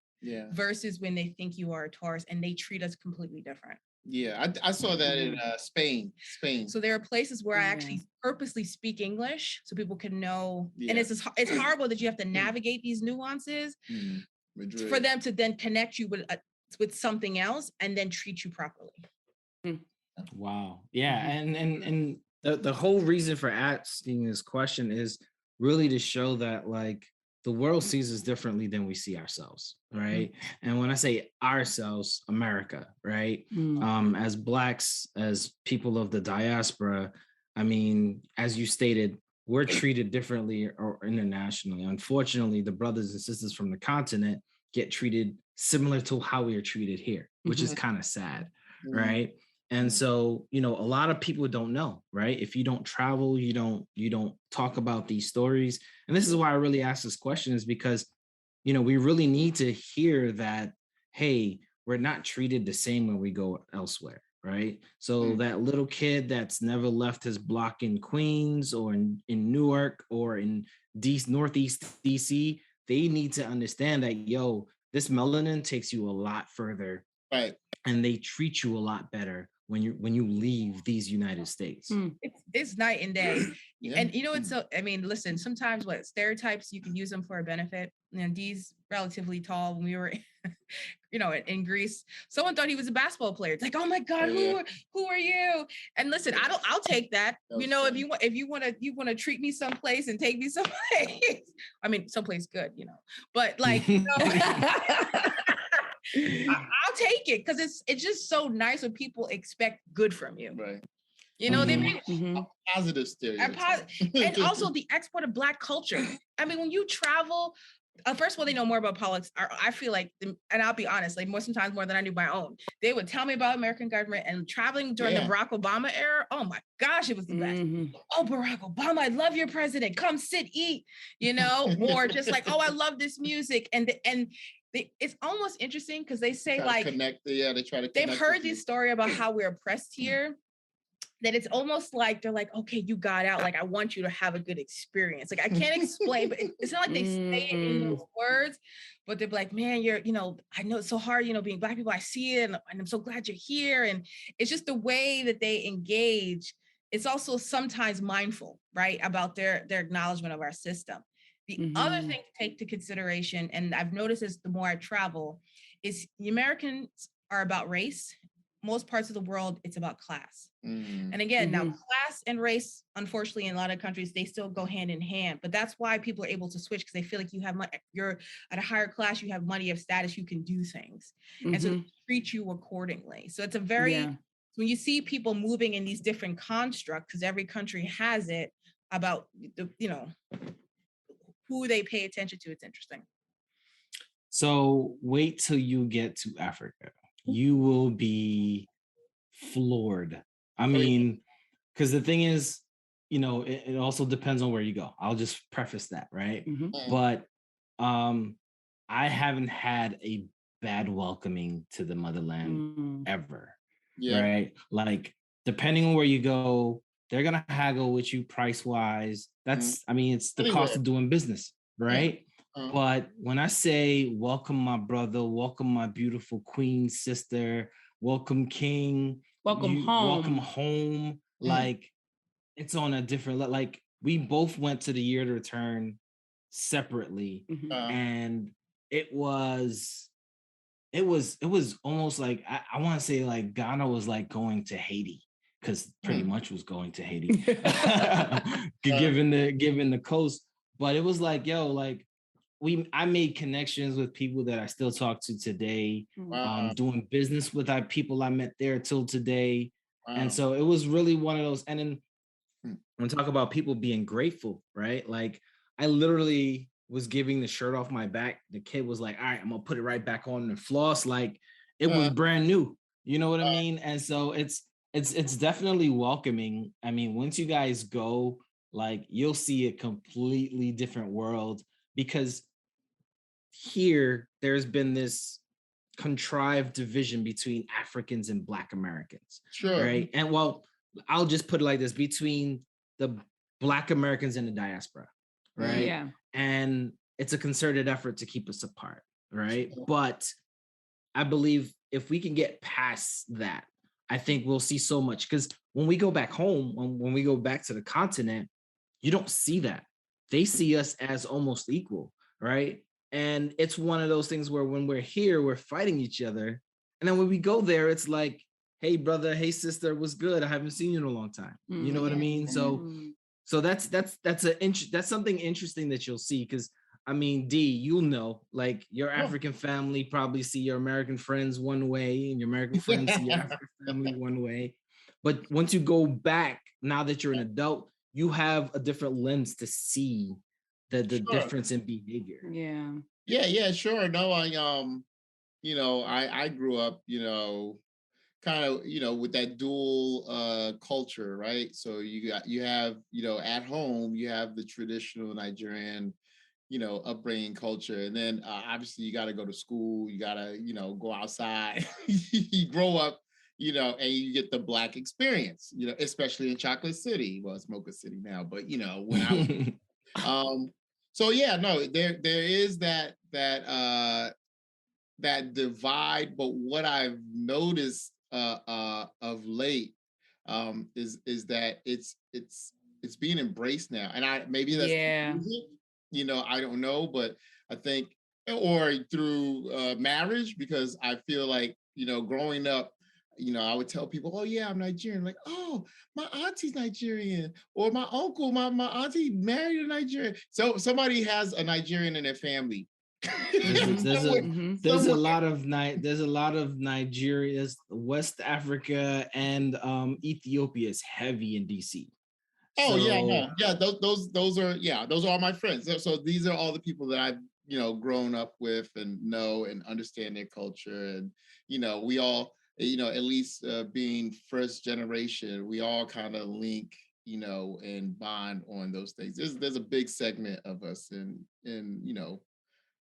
versus when they think you are a tourist, and they treat us completely different. Yeah, I saw that in Spain. So there are places where I actually purposely speak English so people can know, and it's horrible that you have to navigate these nuances for them to then connect you with something else and then treat you properly. Wow. Yeah. And the whole reason for asking this question is really to show that like the world sees us differently than we see ourselves, right? And when I say ourselves, America, right? As Blacks, as people of the diaspora, I mean, as you stated, we're treated differently or internationally. Unfortunately, the brothers and sisters from the continent get treated similar to how we are treated here, which is kind of sad, right? And so, you know, a lot of people don't know, right? If you don't travel, you don't talk about these stories. And this is why I really ask this question, is because, you know, we really need to hear that, hey, we're not treated the same when we go elsewhere, right? So that little kid that's never left his block in Queens or in Newark or in Northeast DC, they need to understand that, yo, this melanin takes you a lot further. Right. And they treat you a lot better when you leave these United States. It's night and day. And you know, it's so, I mean, listen, sometimes stereotypes, you can use them for a benefit. And Dee's relatively tall. When we were, you know, in Greece, someone thought he was a basketball player. It's like, oh my God, who are you? And listen, I'll take that. You know, funny. if you want to treat me someplace and take me someplace, I mean, someplace good, you know, but like, you know, I'll take it, because it's just so nice when people expect good from you. Right. You know, they make positive stereotype. And also the export of Black culture. I mean, when you travel, first of all, they know more about politics. I feel like, and I'll be honest, like sometimes more than I knew my own. They would tell me about American government, and traveling during the Barack Obama era. Oh my gosh, it was the best. Oh, Barack Obama, I love your president. Come sit, eat. You know, or just like, oh, I love this music, and it's almost interesting because they say like connect. Yeah, they try to. They've heard this story about how we're oppressed here. That it's almost like they're like, okay, you got out. Like, I want you to have a good experience. Like, I can't explain, but it's not like they say it in those words, but they're like, man, you know, I know it's so hard, you know, being Black people, I see it, and I'm so glad you're here. And it's just the way that they engage. It's also sometimes mindful, right, about their acknowledgement of our system. The other thing to take to consideration, and I've noticed this the more I travel, is the Americans are about race. Most parts of the world, it's about class. And again, now class and race, unfortunately, in a lot of countries, they still go hand in hand. But that's why people are able to switch, because they feel like you have money, you're at a higher class, you have money, you have status, you can do things. And so they treat you accordingly. So it's a very, when you see people moving in these different constructs, because every country has it, about the, you know, who they pay attention to, it's interesting. So wait till you get to Africa. You will be floored. I mean, because the thing is, you know, it also depends on where you go. I'll just preface that, right? But I haven't had a bad welcoming to the motherland ever, right? Like, depending on where you go, they're gonna haggle with you price-wise. That's, I mean, it's the cost of doing business, right? But when I say welcome my brother, welcome my beautiful queen sister, welcome king, welcome home, like it's on a different, like we both went to the Year to Return separately, and it was almost like I want to say like Ghana was like going to Haiti, because pretty much was going to Haiti, given the coast. But it was like, yo, like I made connections with people that I still talk to today, doing business with people I met there till today. And so it was really one of those. And then when I talk about people being grateful, right? Like I literally was giving the shirt off my back. The kid was like, all right, I'm gonna put it right back on and floss. Like it was brand new. You know what I mean? And so it's definitely welcoming. I mean, once you guys go, like, you'll see a completely different world, because here there's been this contrived division between Africans and Black Americans. Sure. Right. And well, I'll just put it like this: between the Black Americans and the diaspora. Right. Yeah. And it's a concerted effort to keep us apart. Right. Sure. But I believe if we can get past that, I think we'll see so much. Because when we go back home, when we go back to the continent, you don't see that. They see us as almost equal. Right. And it's one of those things where when we're here, we're fighting each other. And then when we go there, it's like, hey, brother, hey, sister, what's good? I haven't seen you in a long time. You know what I mean? So that's something interesting that you'll see. Because I mean, D, you'll know, like, your African family probably see your American friends one way, and your American friends see your African family one way. But once you go back, now that you're an adult, you have a different lens to see the difference in behavior. Yeah, sure. No, I grew up, kind of, with that dual culture, right? So you have, at home, you have the traditional Nigerian, upbringing culture. And then obviously you got to go to school, you got to, go outside, you grow up, and you get the Black experience, especially in Chocolate City. Well, it's Mocha City now, but, when I was, so yeah, no, there is that divide. But what I've noticed of late is that it's being embraced now, and maybe that's music, I don't know, but I think, or through marriage, because I feel like, growing up, I would tell people, oh yeah, I'm Nigerian. Like, oh, my auntie's Nigerian, or my uncle, my auntie married a Nigerian. So somebody has a Nigerian in their family. There's a lot of Nigeria, West Africa, and Ethiopia is heavy in DC. Oh yeah, those are my friends. So these are all the people that I've grown up with and know and understand their culture, and we all, at least being first generation, we all kind of link, and bond on those things. There's a big segment of us, and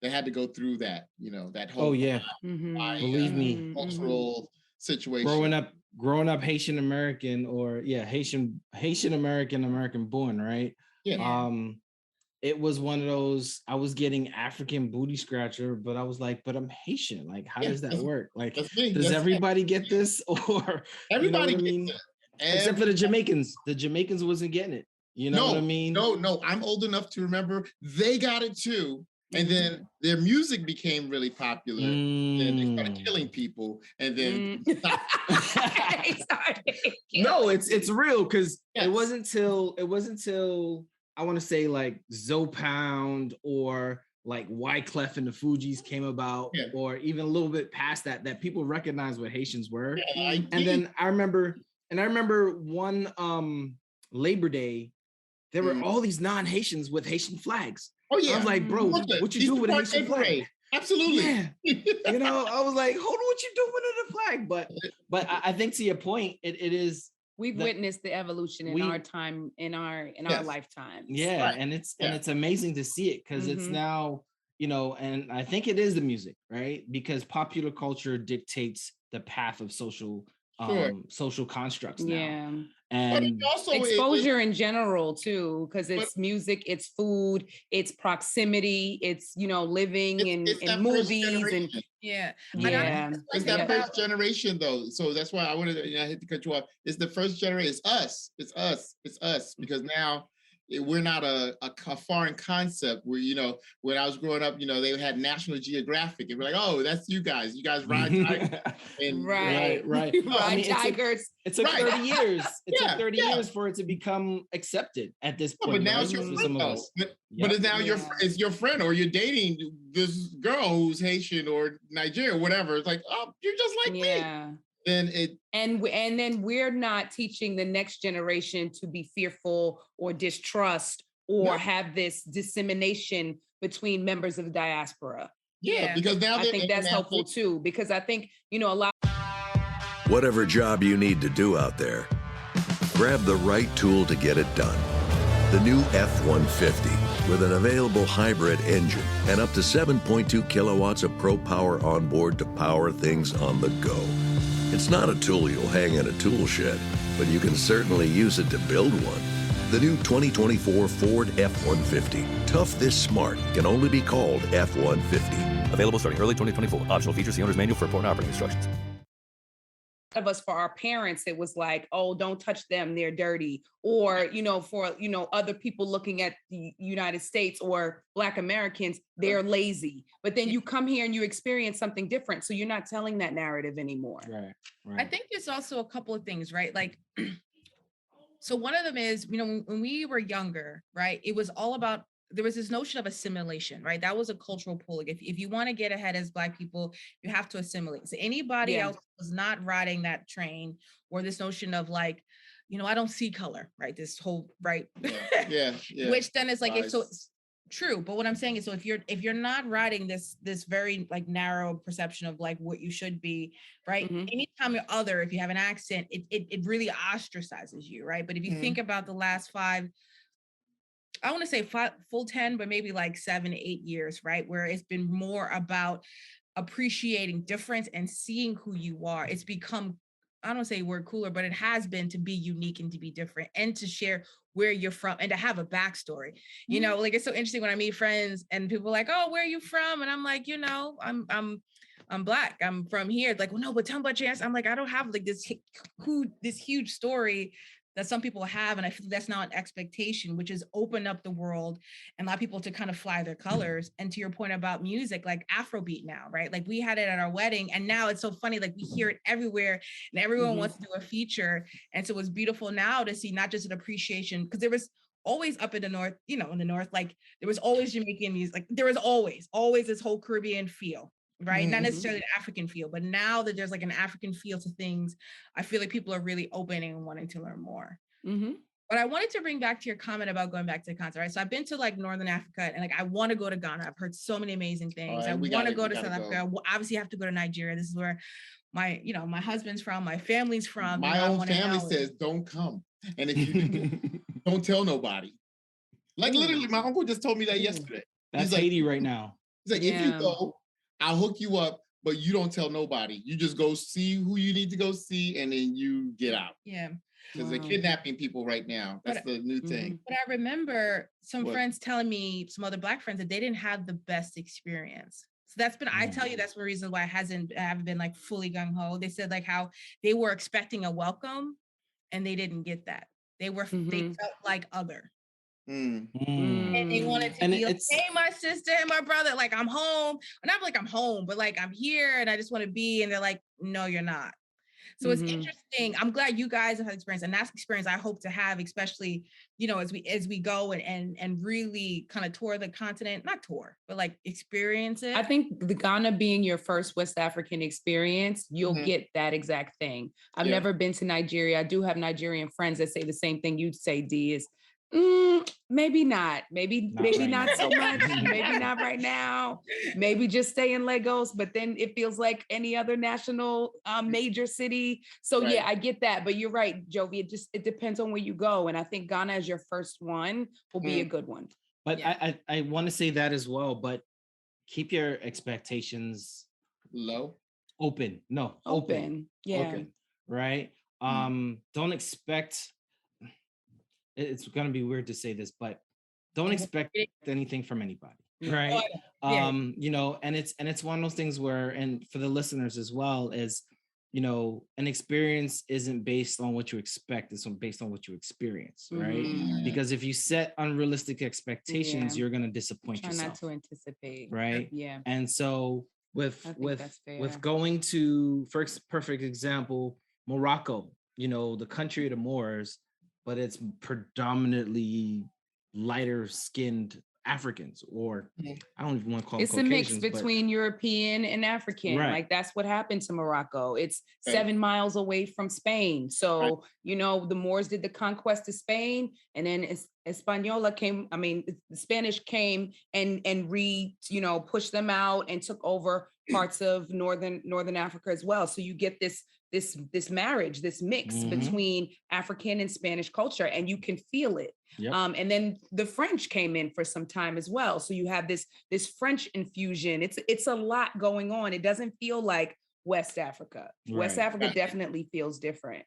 they had to go through that, that whole believe me, cultural situation. Growing up Haitian American, or Haitian American born, right? Yeah. It was one of those, I was getting African booty scratcher, but I was like, but I'm Haitian. Like, how does that work? Like, does everybody get this? Or everybody gets it. Except for the Jamaicans. The Jamaicans wasn't getting it. You know what I mean? No, I'm old enough to remember they got it too. And then their music became really popular. And they started killing people. And then no, it's real, because it wasn't till I want to say like Zopound or like Wyclef and the Fugees came about, or even a little bit past that people recognized what Haitians were. And then I remember one Labor Day, there were all these non-Haitians with Haitian flags. Oh yeah, I was like, bro, what you doing with a Haitian flag? Absolutely. Yeah. I was like, hold on, what you doing with the flag? But I think, to your point, it is. We've witnessed the evolution in our time, in our lifetime. Yeah, right. and it's amazing to see it, because it's now, and I think it is the music, right? Because popular culture dictates the path of social constructs now. Yeah. And also exposure in general too, because it's music, it's food, it's proximity, it's living in movies and It's that first generation though. So that's why I wanted to, I hate to cut you off. It's the first generation. It's us. Because now we're not a foreign concept where, when I was growing up, they had National Geographic and we're like, oh, that's you guys ride tigers. And, right. Ride tigers. It took 30 years. It took 30 years for it to become accepted at this point. But now it's your friend, though. But it's now it's your friend, or you're dating this girl who's Haitian or Nigerian, whatever. It's like, oh, you're just like me. And then we're not teaching the next generation to be fearful or distrust or have this dissemination between members of the diaspora. Yeah, because now I think that's helpful too, because I think a lot. Whatever job you need to do out there, grab the right tool to get it done. The new F-150 with an available hybrid engine and up to 7.2 kilowatts of Pro Power on board to power things on the go. It's not a tool you'll hang in a tool shed, but you can certainly use it to build one. The new 2024 Ford F-150. Tough this smart can only be called F-150. Available starting early 2024. Optional features, the owner's manual for important operating instructions. Of us, for our parents, it was like, oh, don't touch them, they're dirty. Or, for, other people looking at the United States or Black Americans, they're lazy. But then you come here and you experience something different. So you're not telling that narrative anymore. Right. I think it's also a couple of things, right? Like, so one of them is, when we were younger, right, it was all about, there was this notion of assimilation, right? That was a cultural pull. Like if you want to get ahead as Black people, you have to assimilate. So anybody else was not riding that train, or this notion of like, I don't see color, right? This whole, right? Yeah. Which then is like, it's true. But what I'm saying is, so if you're not riding this very like narrow perception of like what you should be, right? Anytime you're other, if you have an accent, it really ostracizes you, right? But if you think about the last 5, I want to say full 10, but maybe like 7, 8 years, right? Where it's been more about appreciating difference and seeing who you are. It's become, I don't say word cooler, but it has been to be unique and to be different and to share where you're from and to have a backstory. Like it's so interesting when I meet friends and people are like, oh, where are you from? And I'm like, I'm Black. I'm from here. It's like, well, no, but tell me about your ancestors. I'm like, I don't have like this huge story that some people have. And I feel that's not an expectation, which is open up the world and allow people to kind of fly their colors. And to your point about music, like Afrobeat now, right? Like we had it at our wedding and now it's so funny, like we hear it everywhere and everyone wants to do a feature. And so it's beautiful now to see not just an appreciation, because there was always up in the North, in the North, like there was always Jamaican music, like there was always this whole Caribbean feel. Right. Not necessarily an African feel, but now that there's like an African feel to things, I feel like people are really open and wanting to learn more. But I wanted to bring back to your comment about going back to the concert, right? So I've been to like Northern Africa and like, I want to go to Ghana. I've heard so many amazing things. I want to go to South Africa. I obviously have to go to Nigeria. This is where my husband's from, my family's from. My own family says, don't come. And if you do, don't tell nobody. Like literally, my uncle just told me that yesterday. That's Haiti right now. He's like, if you go, I'll hook you up, but you don't tell nobody. You just go see who you need to go see, and then you get out. Yeah. Because they're kidnapping people right now. That's the new thing. But I remember some friends telling me, some other Black friends, that they didn't have the best experience. So that's been, I tell you, that's one reason why I haven't been like fully gung-ho. They said like how they were expecting a welcome and they didn't get that. They felt like other. And they wanted to be like, hey, my sister and my brother, like I'm home. Not like I'm home, but like I'm here and I just want to be. And they're like, no, you're not. So it's interesting. I'm glad you guys have had experience, and that's experience I hope to have, especially, as we go and really kind of tour the continent, not tour, but like experience it. I think the Ghana being your first West African experience, you'll get that exact thing. I've never been to Nigeria. I do have Nigerian friends that say the same thing you'd say, D, is maybe not. Maybe not so much. Maybe not right now. Maybe just stay in Lagos, but then it feels like any other national major city. So yeah, I get that. But you're right, Jovi. It depends on where you go. And I think Ghana as your first one will be a good one. But I want to say that as well, but keep your expectations low. Open. No, open. Yeah. Open, right? Don't expect. It's going to be weird to say this, but don't expect anything from anybody, right? And it's one of those things where, and for the listeners as well, is, an experience isn't based on what you expect, it's based on what you experience, right? Because if you set unrealistic expectations, you're going to disappoint yourself. Try not to anticipate. Right? Yeah. And so with going to, first perfect example, Morocco, the country of the Moors, but it's predominantly lighter skinned Africans, or I don't even want to call them It's a mix between European and African. Right. Like that's what happened to Morocco. It's 7 miles away from Spain. So, the Moors did the conquest of Spain, and then Española came, I mean, the Spanish came and pushed them out and took over parts of northern Africa as well. So you get this marriage, this mix between African and Spanish culture, and you can feel it. Yep. And then the French came in for some time as well. So you have this French infusion. It's a lot going on. It doesn't feel like West Africa. Right. West Africa definitely feels different.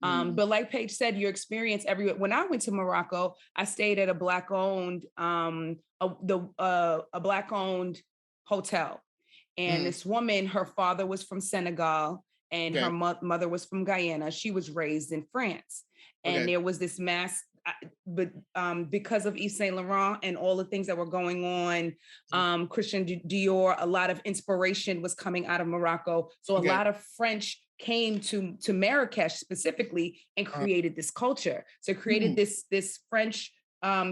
But like Paige said, your experience everywhere. When I went to Morocco, I stayed at a Black-owned Black-owned hotel. And this woman, her father was from Senegal and her mother was from Guyana. She was raised in France. And there was this mass, but because of Yves Saint Laurent and all the things that were going on, Christian Dior, a lot of inspiration was coming out of Morocco. So a lot of French came to Marrakesh specifically and created this culture. So created this French,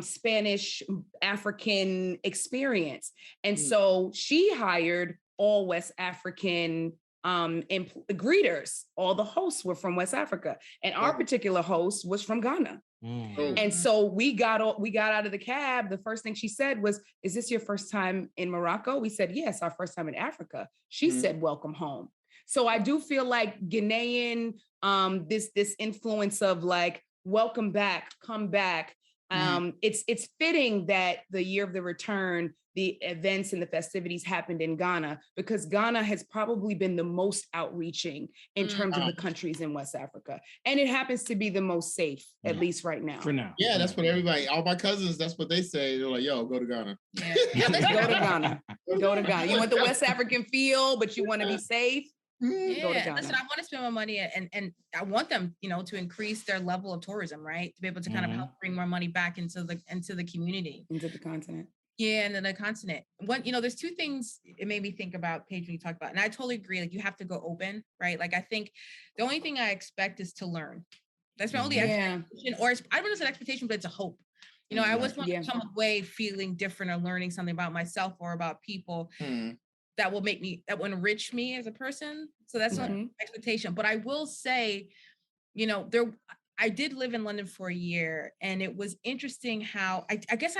Spanish, African experience. And so she hired all West African greeters. All the hosts were from West Africa. And our particular host was from Ghana. And so we got out of the cab. The first thing she said was, "Is this your first time in Morocco?" We said, "Yes, our first time in Africa." She said, "Welcome home." So I do feel like Ghanaian, this influence of like, welcome back, come back. It's fitting that the year of the return, the events and the festivities happened in Ghana, because Ghana has probably been the most outreaching in terms of the countries in West Africa. And it happens to be the most safe, at least right now. For now. Yeah, that's what everybody, all my cousins, that's what they say. They're like, yo, go to Ghana. Yeah. Go to Ghana. Go to Ghana. You want the West African feel, but you want to be safe? Yeah, listen, I want to spend my money and I want them, to increase their level of tourism, right? To be able to kind of help bring more money back into the community. Into the continent. Yeah, and then the continent. There's two things it made me think about, Paige, when you talk about, and I totally agree, like you have to go open, right? Like I think the only thing I expect is to learn. That's my only expectation, or I don't know if it's an expectation, but it's a hope. I always want to come away feeling different or learning something about myself or about people. That will enrich me as a person. So that's not an expectation. But I will say, I did live in London for a year, and it was interesting how I guess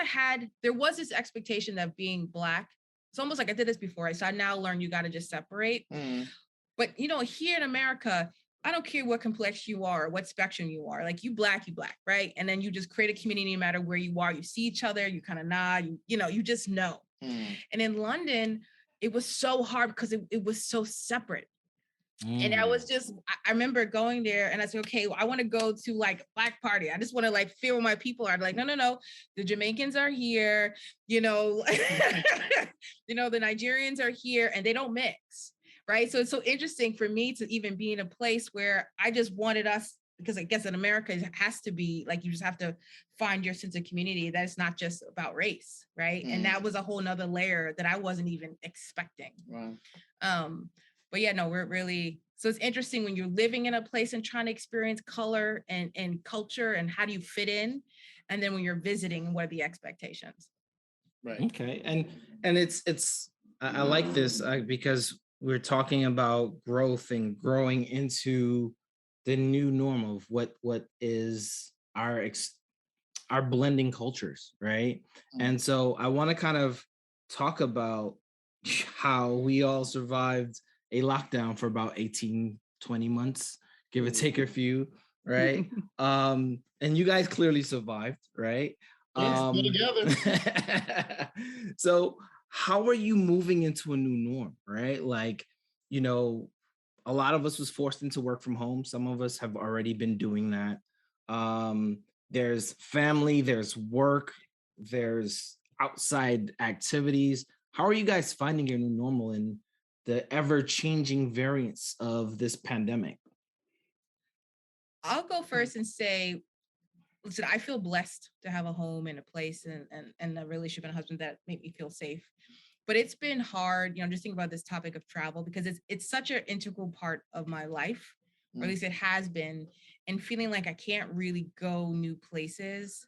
there was this expectation of being Black. It's almost like I did this before. So I now learned you got to just separate. But, here in America, I don't care what complexion you are or what spectrum you are. Like you black, right? And then you just create a community no matter where you are. You see each other, you kind of nod, you just know. And in London, it was so hard because it was so separate. And I remember going there and I said, okay, I want to go to like Black party. I just want to like feel where my people are. Like, no, the Jamaicans are here, the Nigerians are here, and they don't mix, right? So it's so interesting for me to even be in a place where I just wanted us, because I guess in America, it has to be like, you just have to find your sense of community. That it's not just about race, right? And that was a whole nother layer that I wasn't even expecting. Wow. But yeah, no, we're really, so it's interesting when you're living in a place and trying to experience color and culture and how do you fit in? And then when you're visiting, what are the expectations? Right. Okay. And it's, I like this because we're talking about growth and growing into the new normal of what is our blending cultures, right? And so I want to kind of talk about how we all survived a lockdown for about 18, 20 months, give or take a few, right? And you guys clearly survived, right? Together. So how are you moving into a new norm, right? Like, a lot of us was forced into work from home. Some of us have already been doing that. There's family, there's work, there's outside activities. How are you guys finding your new normal in the ever-changing variants of this pandemic? I'll go first and say, listen, I feel blessed to have a home and a place and a relationship and a husband that make me feel safe. But it's been hard, just thinking about this topic of travel, because it's such an integral part of my life, or at least it has been, and feeling like I can't really go new places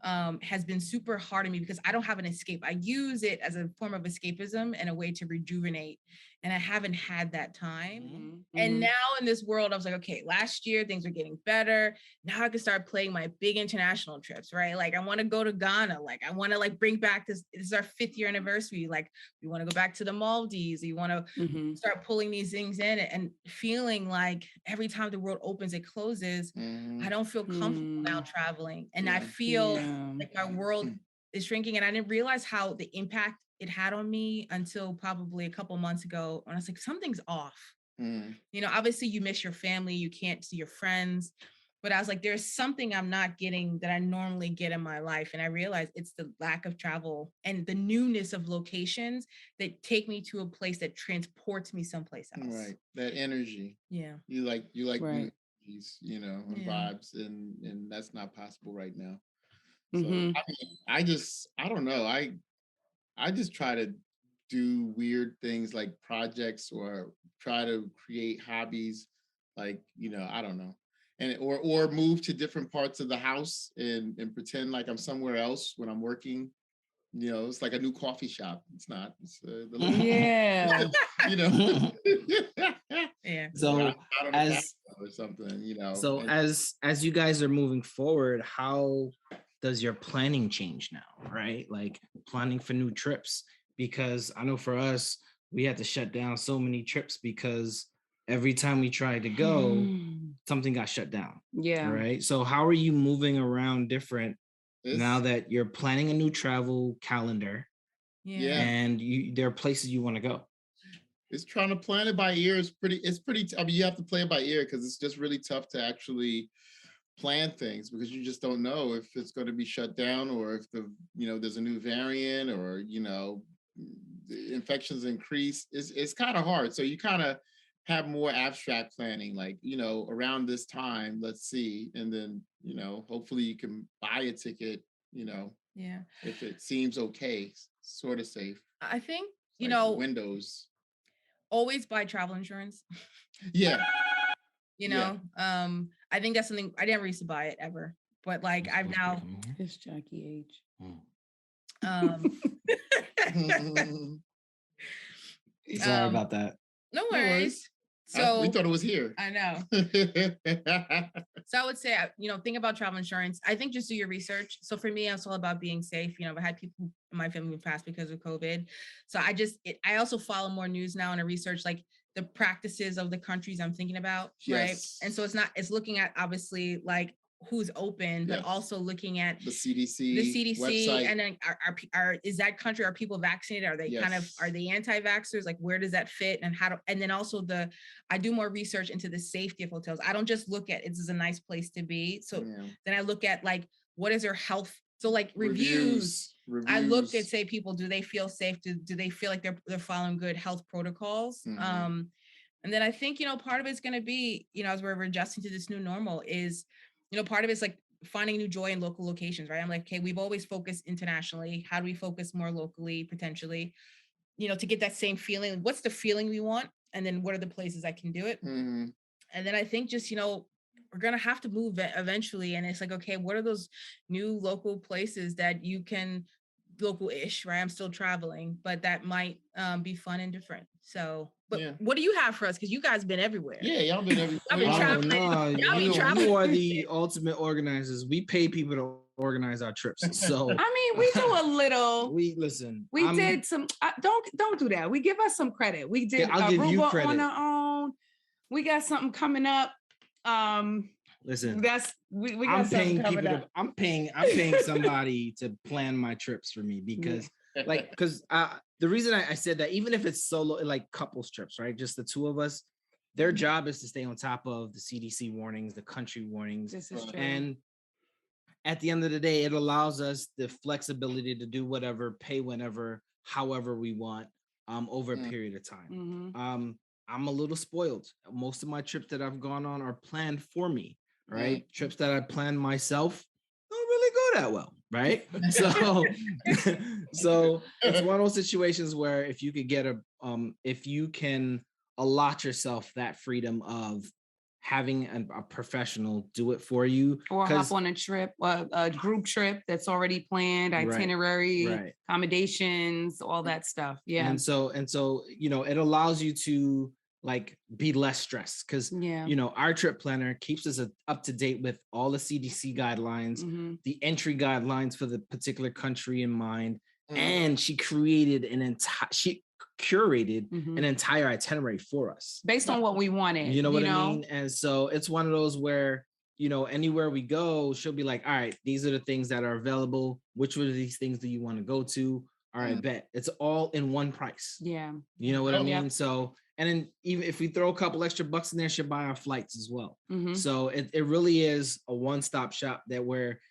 has been super hard on me because I don't have an escape. I use it as a form of escapism and a way to rejuvenate. And I haven't had that time. Mm-hmm. And now in this world, I was like, okay, last year things were getting better. Now I can start playing my big international trips, right? Like I want to go to Ghana. Like I want to like bring back this is our 5th year anniversary. Like we want to go back to the Maldives. You want to start pulling these things in and feeling like every time the world opens, it closes. I don't feel comfortable now traveling. And I feel like my world is shrinking. And I didn't realize how the impact it had on me until probably a couple months ago when I was like, something's off. You know, obviously you miss your family, you can't see your friends, but I was like, there's something I'm not getting that I normally get in my life. And I realized it's the lack of travel and the newness of locations that take me to a place that transports me someplace else. Right. That energy. Yeah. You like right. energies, you know, and vibes, and that's not possible right now. So I mean, I don't know. I just try to do weird things like projects or try to create hobbies, like, you know, I don't know. And or move to different parts of the house and pretend like I'm somewhere else when I'm working. You know, it's like a new coffee shop. It's not. It's you know. Yeah. So as or something, you know. So as you guys are moving forward, how does your planning change now, right? Like planning for new trips, because I know for us, we had to shut down so many trips because every time we tried to go, something got shut down. Yeah. Right. So how are you moving around different now that you're planning a new travel calendar? Yeah. And there are places you want to go. It's trying to plan it by ear. It's pretty, I mean, you have to play it by ear because it's just really tough to actually plan things because you just don't know if it's going to be shut down or if there's a new variant or, you know, the infections increase. It's kind of hard. So you kind of have more abstract planning, like, you know, around this time, let's see. And then, you know, hopefully you can buy a ticket, you know, if it seems okay, sort of safe. I think, you know, windows. Always buy travel insurance. Yeah. You know, I think that's something I never used to buy it ever, but like I've now. It's Jackie H. Sorry about that. No worries. So we thought it was here. I know. So I would say, you know, think about travel insurance. I think just do your research. So for me, it's all about being safe. You know, I've had people in my family pass because of COVID. So I also follow more news now and I research like the practices of the countries I'm thinking about, right? And so it's looking at obviously like who's open, but also looking at the CDC website. And then is that country, are people vaccinated? Are they are they anti-vaxxers? Like where does that fit? And and then also I do more research into the safety of hotels. I don't just look at, this is a nice place to be. So then I look at like, what is their health? So like reviews. I look at, say, people, do they feel safe? Do they feel like they're following good health protocols? And then I think, you know, part of it's going to be, you know, as we're adjusting to this new normal is, you know, part of it's like finding new joy in local locations, right? I'm like, okay, we've always focused internationally. How do we focus more locally, potentially, you know, to get that same feeling? What's the feeling we want? And then what are the places I can do it? And then I think just, you know, we're going to have to move eventually. And it's like, okay, what are those new local places that you can, local-ish, right? I'm still traveling, but that might be fun and different. So, but what do you have for us? Because you guys been everywhere. Yeah, y'all been everywhere. You are the ultimate organizers. We pay people to organize our trips. So I mean, we do a little. We did some. Don't do that. We give us some credit. We did I'll give you credit. On our own. We got something coming up. Listen, we got something coming up. I'm paying somebody to plan my trips for me because the reason I said that, even if it's solo, like couples trips, right? Just the two of us, their job is to stay on top of the CDC warnings, the country warnings. This is true. And at the end of the day, it allows us the flexibility to do whatever, pay whenever, however we want, over a period of time. I'm a little spoiled. Most of my trips that I've gone on are planned for me, right? Trips that I plan myself don't really go that well, right? So it's one of those situations where if you could get if you can allot yourself that freedom of having a professional do it for you, or hop on a trip, a group trip that's already planned, itinerary, accommodations, all that stuff. Yeah. And so, you know, it allows you to like be less stressed because, you know, our trip planner keeps us up to date with all the CDC guidelines, the entry guidelines for the particular country in mind. And she created curated an entire itinerary for us based on what we wanted. You know what I mean? And so it's one of those where, you know, anywhere we go, she'll be like, all right, these are the things that are available. Which one of these things do you want to go to? All right, bet. It's all in one price. Yeah. You know what I mean? So, and then even if we throw a couple extra bucks in there, she'll buy our flights as well. So it really is a one-stop shop that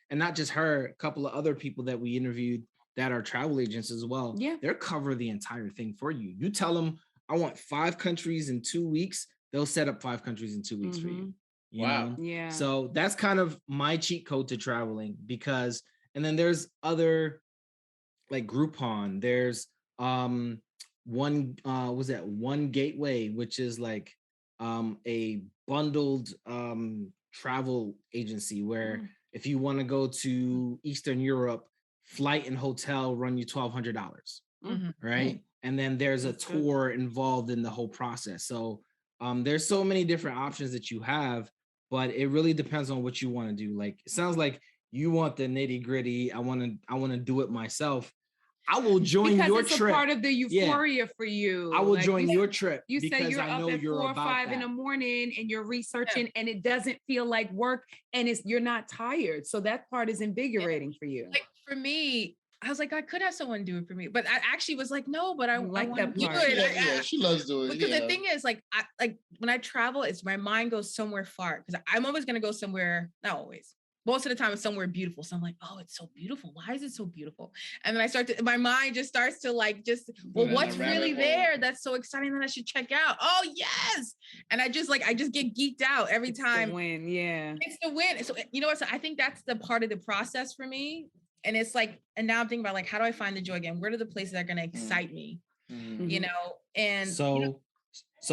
and not just her, a couple of other people that we interviewed that are travel agents as well. Yeah. They'll cover the entire thing for you. You tell them, I want 5 countries in 2 weeks. They'll set up 5 countries in 2 weeks for you. You know? Yeah. So that's kind of my cheat code to traveling because, and then there's other like Groupon. There's one Gateway, which is like a bundled travel agency where if you want to go to Eastern Europe, flight and hotel run you $1,200, right? And then there's a tour involved in the whole process. So there's so many different options that you have, but it really depends on what you want to do. Like it sounds like you want the nitty gritty. I want to do it myself. I will join your trip. Because it's a part of the euphoria for you. I will join your trip. You say you're up at 4 or 5 in the morning and you're researching and it doesn't feel like work and you're not tired. So that part is invigorating for you. Like for me, I was like, I could have someone do it for me, but I actually was like, no, but I like that part. Yeah, she loves doing it. Because the thing is, like when I travel, it's my mind goes somewhere far because I'm always going to go somewhere, not always. Most of the time it's somewhere beautiful. So I'm like, oh, it's so beautiful. Why is it so beautiful? And then my mind just starts to like, what's really there? That's so exciting that I should check out. Oh, yes. And I just get geeked out every time. It's the win. Yeah. It's the win. So, you know what? So I think that's the part of the process for me. And it's like, and now I'm thinking about like, how do I find the joy again? What are the places that are going to excite me? You know? And so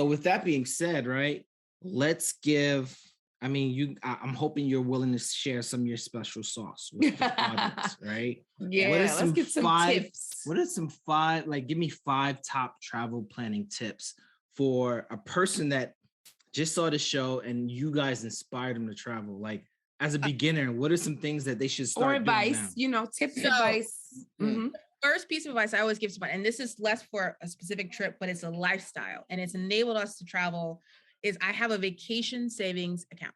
with that being said, right, let's give, I'm hoping you're willing to share some of your special sauce with the audience, right? Yeah, let's get some tips. What are some 5, like give me 5 top travel planning tips for a person that just saw the show and you guys inspired them to travel? Like as a beginner, what are some things that they should start or advice, doing now? You know, tips, advice. First piece of advice I always give somebody, and this is less for a specific trip, but it's a lifestyle and it's enabled us to travel, is I have a vacation savings account.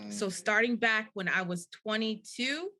So starting back when I was 22,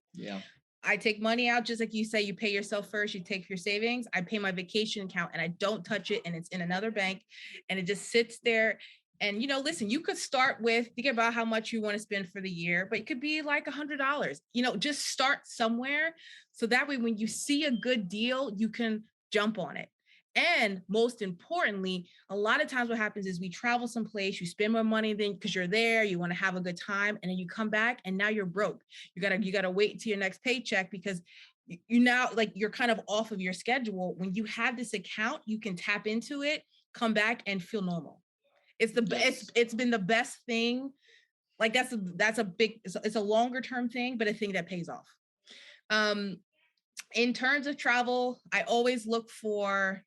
I take money out, just like you say, you pay yourself first, you take your savings. I pay my vacation account and I don't touch it. And it's in another bank and it just sits there. And, you know, listen, you could start with, think about how much you want to spend for the year, but it could be like $100, you know, just start somewhere. So that way, when you see a good deal, you can jump on it. And most importantly, a lot of times what happens is we travel someplace, you spend more money than because you're there, you want to have a good time, and then you come back and now you're broke. You gotta wait until your next paycheck because you now like you're kind of off of your schedule. When you have this account, you can tap into it, come back and feel normal. It's it's been the best thing. Like it's a longer term thing, but a thing that pays off. In terms of travel, I always look for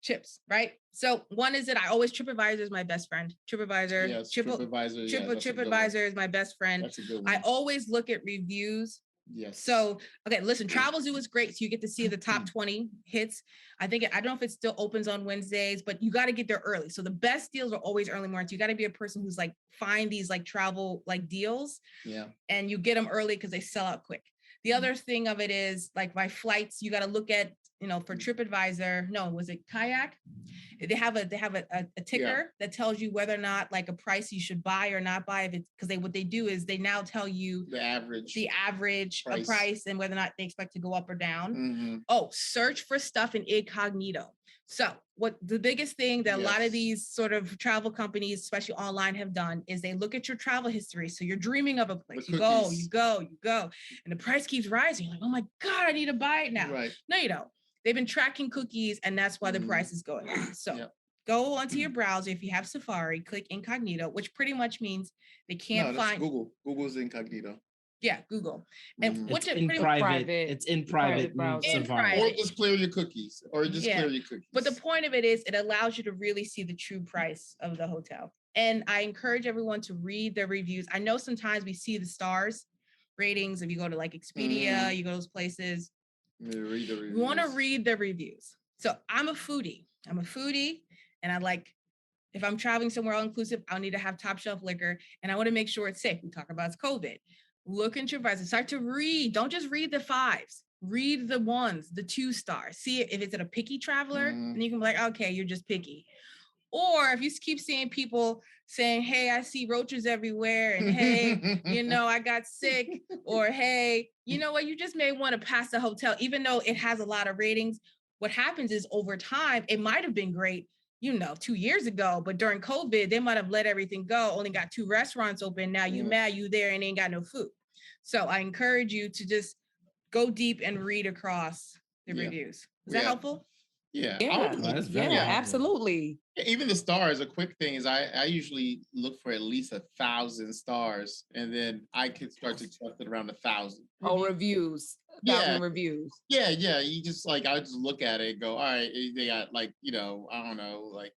chips, right? So one is that I always TripAdvisor is my best friend. TripAdvisor, yes, TripAdvisor, TripAdvisor is my best friend. That's a good one. I always look at reviews. Yes. So, okay, listen, Travel Zoo is great. So you get to see the top 20 hits. I don't know if it still opens on Wednesdays, but you got to get there early. So the best deals are always early mornings. You got to be a person who's like, find these like travel like deals. Yeah. And you get them early because they sell out quick. The other thing of it is like my flights, you got to look at, you know, for TripAdvisor, no, was it Kayak? They have a ticker that tells you whether or not like a price you should buy or not buy. If it's because what they do is they now tell you the average price and whether or not they expect to go up or down. Oh, search for stuff in incognito. So what the biggest thing that a lot of these sort of travel companies, especially online, have done is they look at your travel history. So you're dreaming of a place. You go, and the price keeps rising. You're like, oh my God, I need to buy it now. Right. No, you don't. They've been tracking cookies, and that's why the price is going up. So go onto your browser. If you have Safari, click incognito, which pretty much means they can't find Google. Google's incognito. Yeah, Google. And it's in private. It's in private Safari. Or just clear your cookies. Clear your cookies. But the point of it is it allows you to really see the true price of the hotel. And I encourage everyone to read the reviews. I know sometimes we see the stars ratings. If you go to like Expedia, you go to those places. Read the reviews. You want to read the reviews. So I'm a foodie. And I like, if I'm traveling somewhere all inclusive, I'll need to have top shelf liquor, and I want to make sure it's safe. We talk about it's COVID. Look into your prices. Start to read. Don't just read the 5s. Read the 1s, the 2 stars. See if it's a picky traveler, and you can be like, okay, you're just picky. Or if you keep seeing people saying, hey, I see roaches everywhere, and hey, I got sick, or hey, you know what, you just may want to pass the hotel, even though it has a lot of ratings. What happens is over time, it might have been great, 2 years ago, but during COVID, they might have let everything go, only got 2 restaurants open. Now you mad, you there and ain't got no food. So I encourage you to just go deep and read across the reviews. Is that helpful? Yeah. Absolutely. Even the stars, a quick thing is I usually look for at least 1,000 stars, and then I can start to trust it around 1,000. Oh, reviews. 1,000 reviews. Yeah. You just I just look at it and go, all right, they got I don't know, like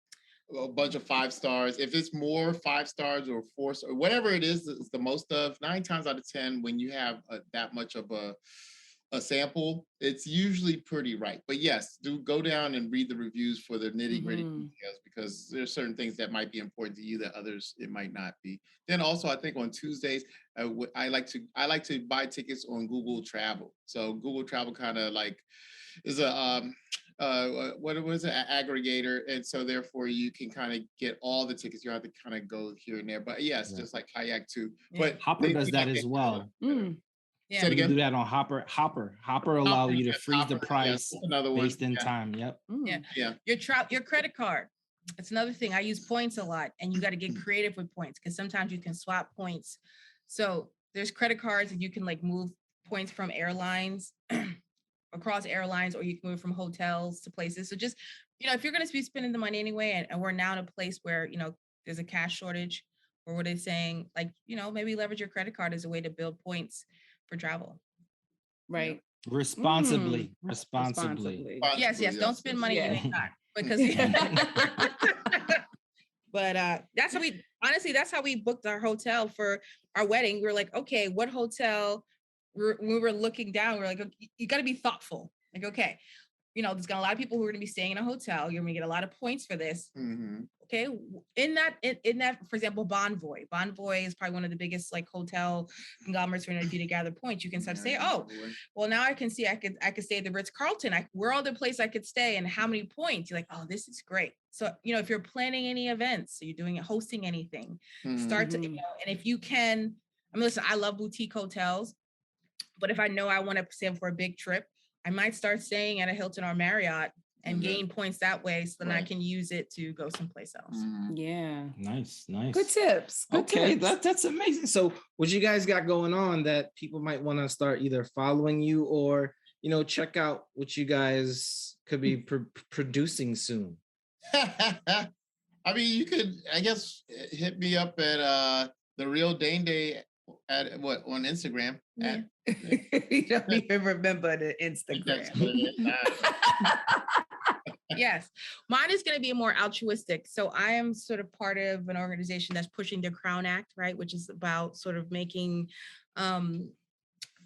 a bunch of 5 stars. If it's more 5 stars or 4 stars, whatever it is, it's the most of 9 times out of 10, when you have that much of a sample, it's usually pretty right. But yes, do go down and read the reviews for the nitty-gritty details, because there's certain things that might be important to you that others it might not be. Then also, I think on Tuesdays, I like to buy tickets on Google Travel. So Google Travel kind of like is a what was it, an aggregator, and so therefore you can kind of get all the tickets. You have to kind of go here and there. But yes, just like Kayak too. But Hopper does that as well. Yeah, so you do that on Hopper. Hopper allow you to freeze the price based in time. Yep. Yeah. Your credit card. It's another thing. I use points a lot, and you got to get creative with points, because sometimes you can swap points. So there's credit cards that you can like move points from airlines across airlines, or you can move from hotels to places. So just, if you're going to be spending the money anyway, and we're now in a place where, there's a cash shortage, or what they're saying, like, maybe leverage your credit card as a way to build points for travel. Right. Responsibly. Yes. Don't spend money you ain't got, because but that's how we booked our hotel for our wedding. We were like, okay, what hotel? We were looking down, we were like, you got to be thoughtful. Like, okay, there's got a lot of people who are going to be staying in a hotel. You're going to get a lot of points for this. Okay. In that, for example, Bonvoy is probably one of the biggest like hotel conglomerates for you to gather points. You can start to say, oh, well, now I can see I could stay at the Ritz-Carlton. Where are the place I could stay and how many points? You're like, oh, this is great. So, if you're planning any events, so you're hosting anything, start to, and if you can, listen, I love boutique hotels, but if I know I want to stay for a big trip, I might start staying at a Hilton or Marriott and gain points that way, so then I can use it to go someplace else. Yeah. Nice. Good tips. That's amazing. So what you guys got going on that people might want to start either following you or, check out what you guys could be producing soon? You could, I guess, hit me up at the Real Dainde at on Instagram. You don't even remember the Instagram. Yes, mine is going to be more altruistic. So I am sort of part of an organization that's pushing the Crown Act, right, which is about sort of making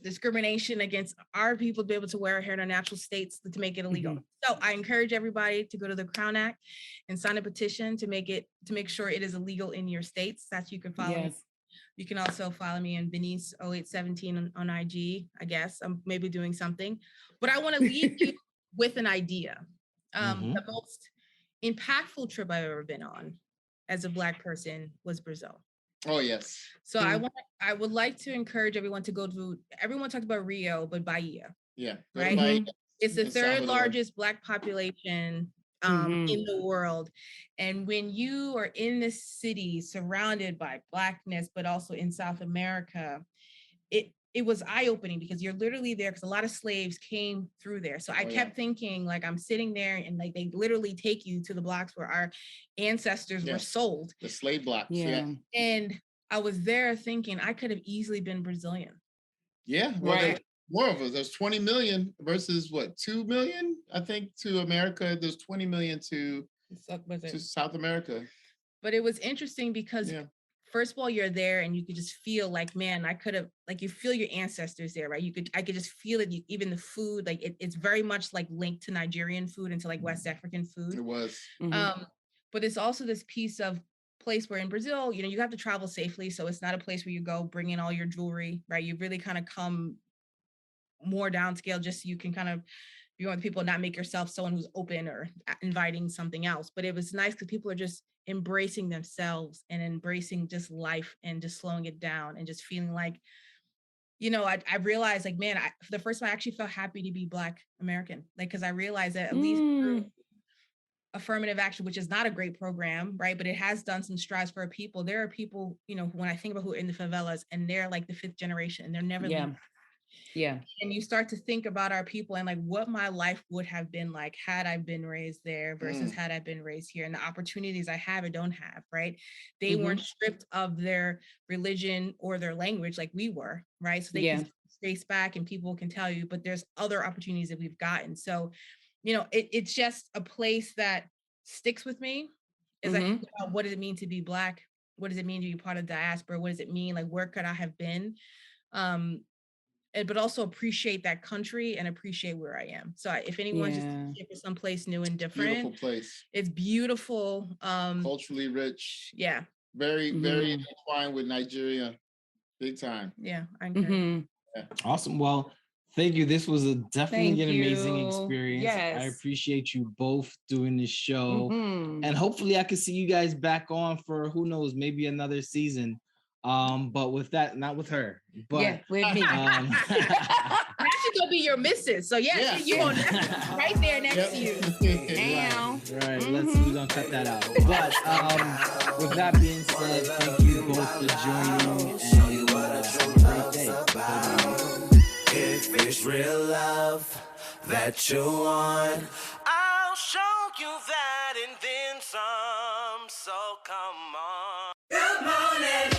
discrimination against our people to be able to wear hair in our natural states, to make it illegal. So I encourage everybody to go to the Crown Act and sign a petition to make sure it is illegal in your states. That's you can follow me. You can also follow me in Venice 0817 on IG. I guess I'm maybe doing something, but I want to leave you with an idea. The most impactful trip I've ever been on as a Black person was Brazil. Oh, yes. So I would like to encourage everyone to go to, everyone talked about Rio, but Bahia. Yeah. Right. Bahia. It's the third largest Black population in the world. And when you are in the city surrounded by Blackness, but also in South America, it was eye-opening because you're literally there because a lot of slaves came through there. So I kept thinking, like, I'm sitting there and like they literally take you to the blocks where our ancestors were sold. The slave blocks. And I was there thinking I could have easily been Brazilian. Yeah. Well, more of us. There's 20 million versus what, 2 million? I think to America. There's 20 million to South America. But it was interesting because first of all, you're there and you could just feel like, man, I could have, like, you feel your ancestors there, right? I could just feel it. Even the food, like it's very much like linked to Nigerian food and to like West African food. It was. But it's also this piece of place where in Brazil, you have to travel safely. So it's not a place where you go bring in all your jewelry, right? You really kind of come more downscale just so you can kind of be with people, not make yourself someone who's open or inviting something else. But it was nice because people are just embracing themselves and embracing just life and just slowing it down and just feeling like, I realized like, man, for the first time I actually felt happy to be Black American, like, because I realized that at least through affirmative action, which is not a great program, right? But it has done some strides for people. There are people, when I think about who are in the favelas and they're like the 5th generation and they're never leaving. Yeah. And you start to think about our people and like what my life would have been like had I been raised there versus had I been raised here, and the opportunities I have or don't have, right? They weren't stripped of their religion or their language like we were, right? So they can trace back and people can tell you, but there's other opportunities that we've gotten. So, it's just a place that sticks with me as I think about what does it mean to be Black? What does it mean to be part of the diaspora? What does it mean? Like, where could I have been? But also appreciate that country and appreciate where I am. So if anyone's just looking for someplace new and different, beautiful place. It's beautiful. Culturally rich. Yeah. Very, very intertwined with Nigeria. Big time. Yeah. I Awesome. Well, thank you. This was definitely an amazing experience. Yes. I appreciate you both doing this show. And hopefully I can see you guys back on for, who knows, maybe another season. But with that, not with her, but with me. That should go be your missus. So you on right there next to you. Right. We're gonna cut that out. But with that being said, thank you both for joining and have a great day. If it's real love that you want, I'll show you that and then some. So come on. Good morning.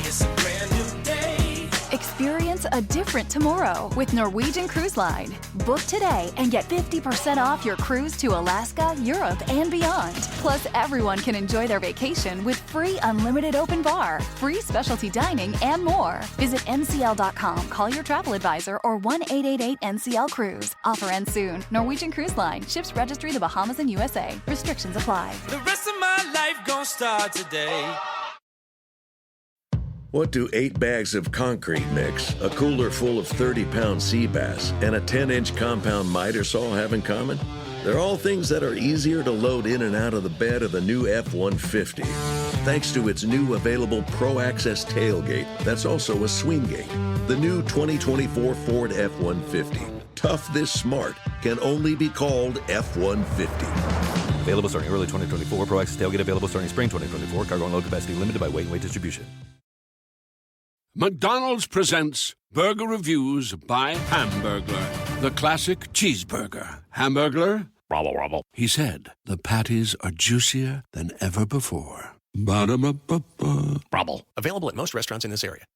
It's a brand new day. Experience a different tomorrow with Norwegian Cruise Line. Book today and get 50% off your cruise to Alaska, Europe, and beyond. Plus, everyone can enjoy their vacation with free unlimited open bar, free specialty dining, and more. Visit ncl.com, call your travel advisor, or 1-888-NCL-CRUISE. Offer ends soon. Norwegian Cruise Line. Ships registry the Bahamas and USA. Restrictions apply. The rest of my life gon' start today. What do 8 bags of concrete mix, a cooler full of 30-pound sea bass, and a 10-inch compound miter saw have in common? They're all things that are easier to load in and out of the bed of the new F-150. Thanks to its new available Pro Access tailgate that's also a swing gate. The new 2024 Ford F-150. Tough this smart can only be called F-150. Available starting early 2024. Pro Access tailgate available starting spring 2024. Cargo and load capacity limited by weight and weight distribution. McDonald's presents Burger Reviews by Hamburglar, the classic cheeseburger. Hamburglar? Rubble, rubble. He said, the patties are juicier than ever before. Ba-da-ba-ba-ba. Rubble. Available at most restaurants in this area.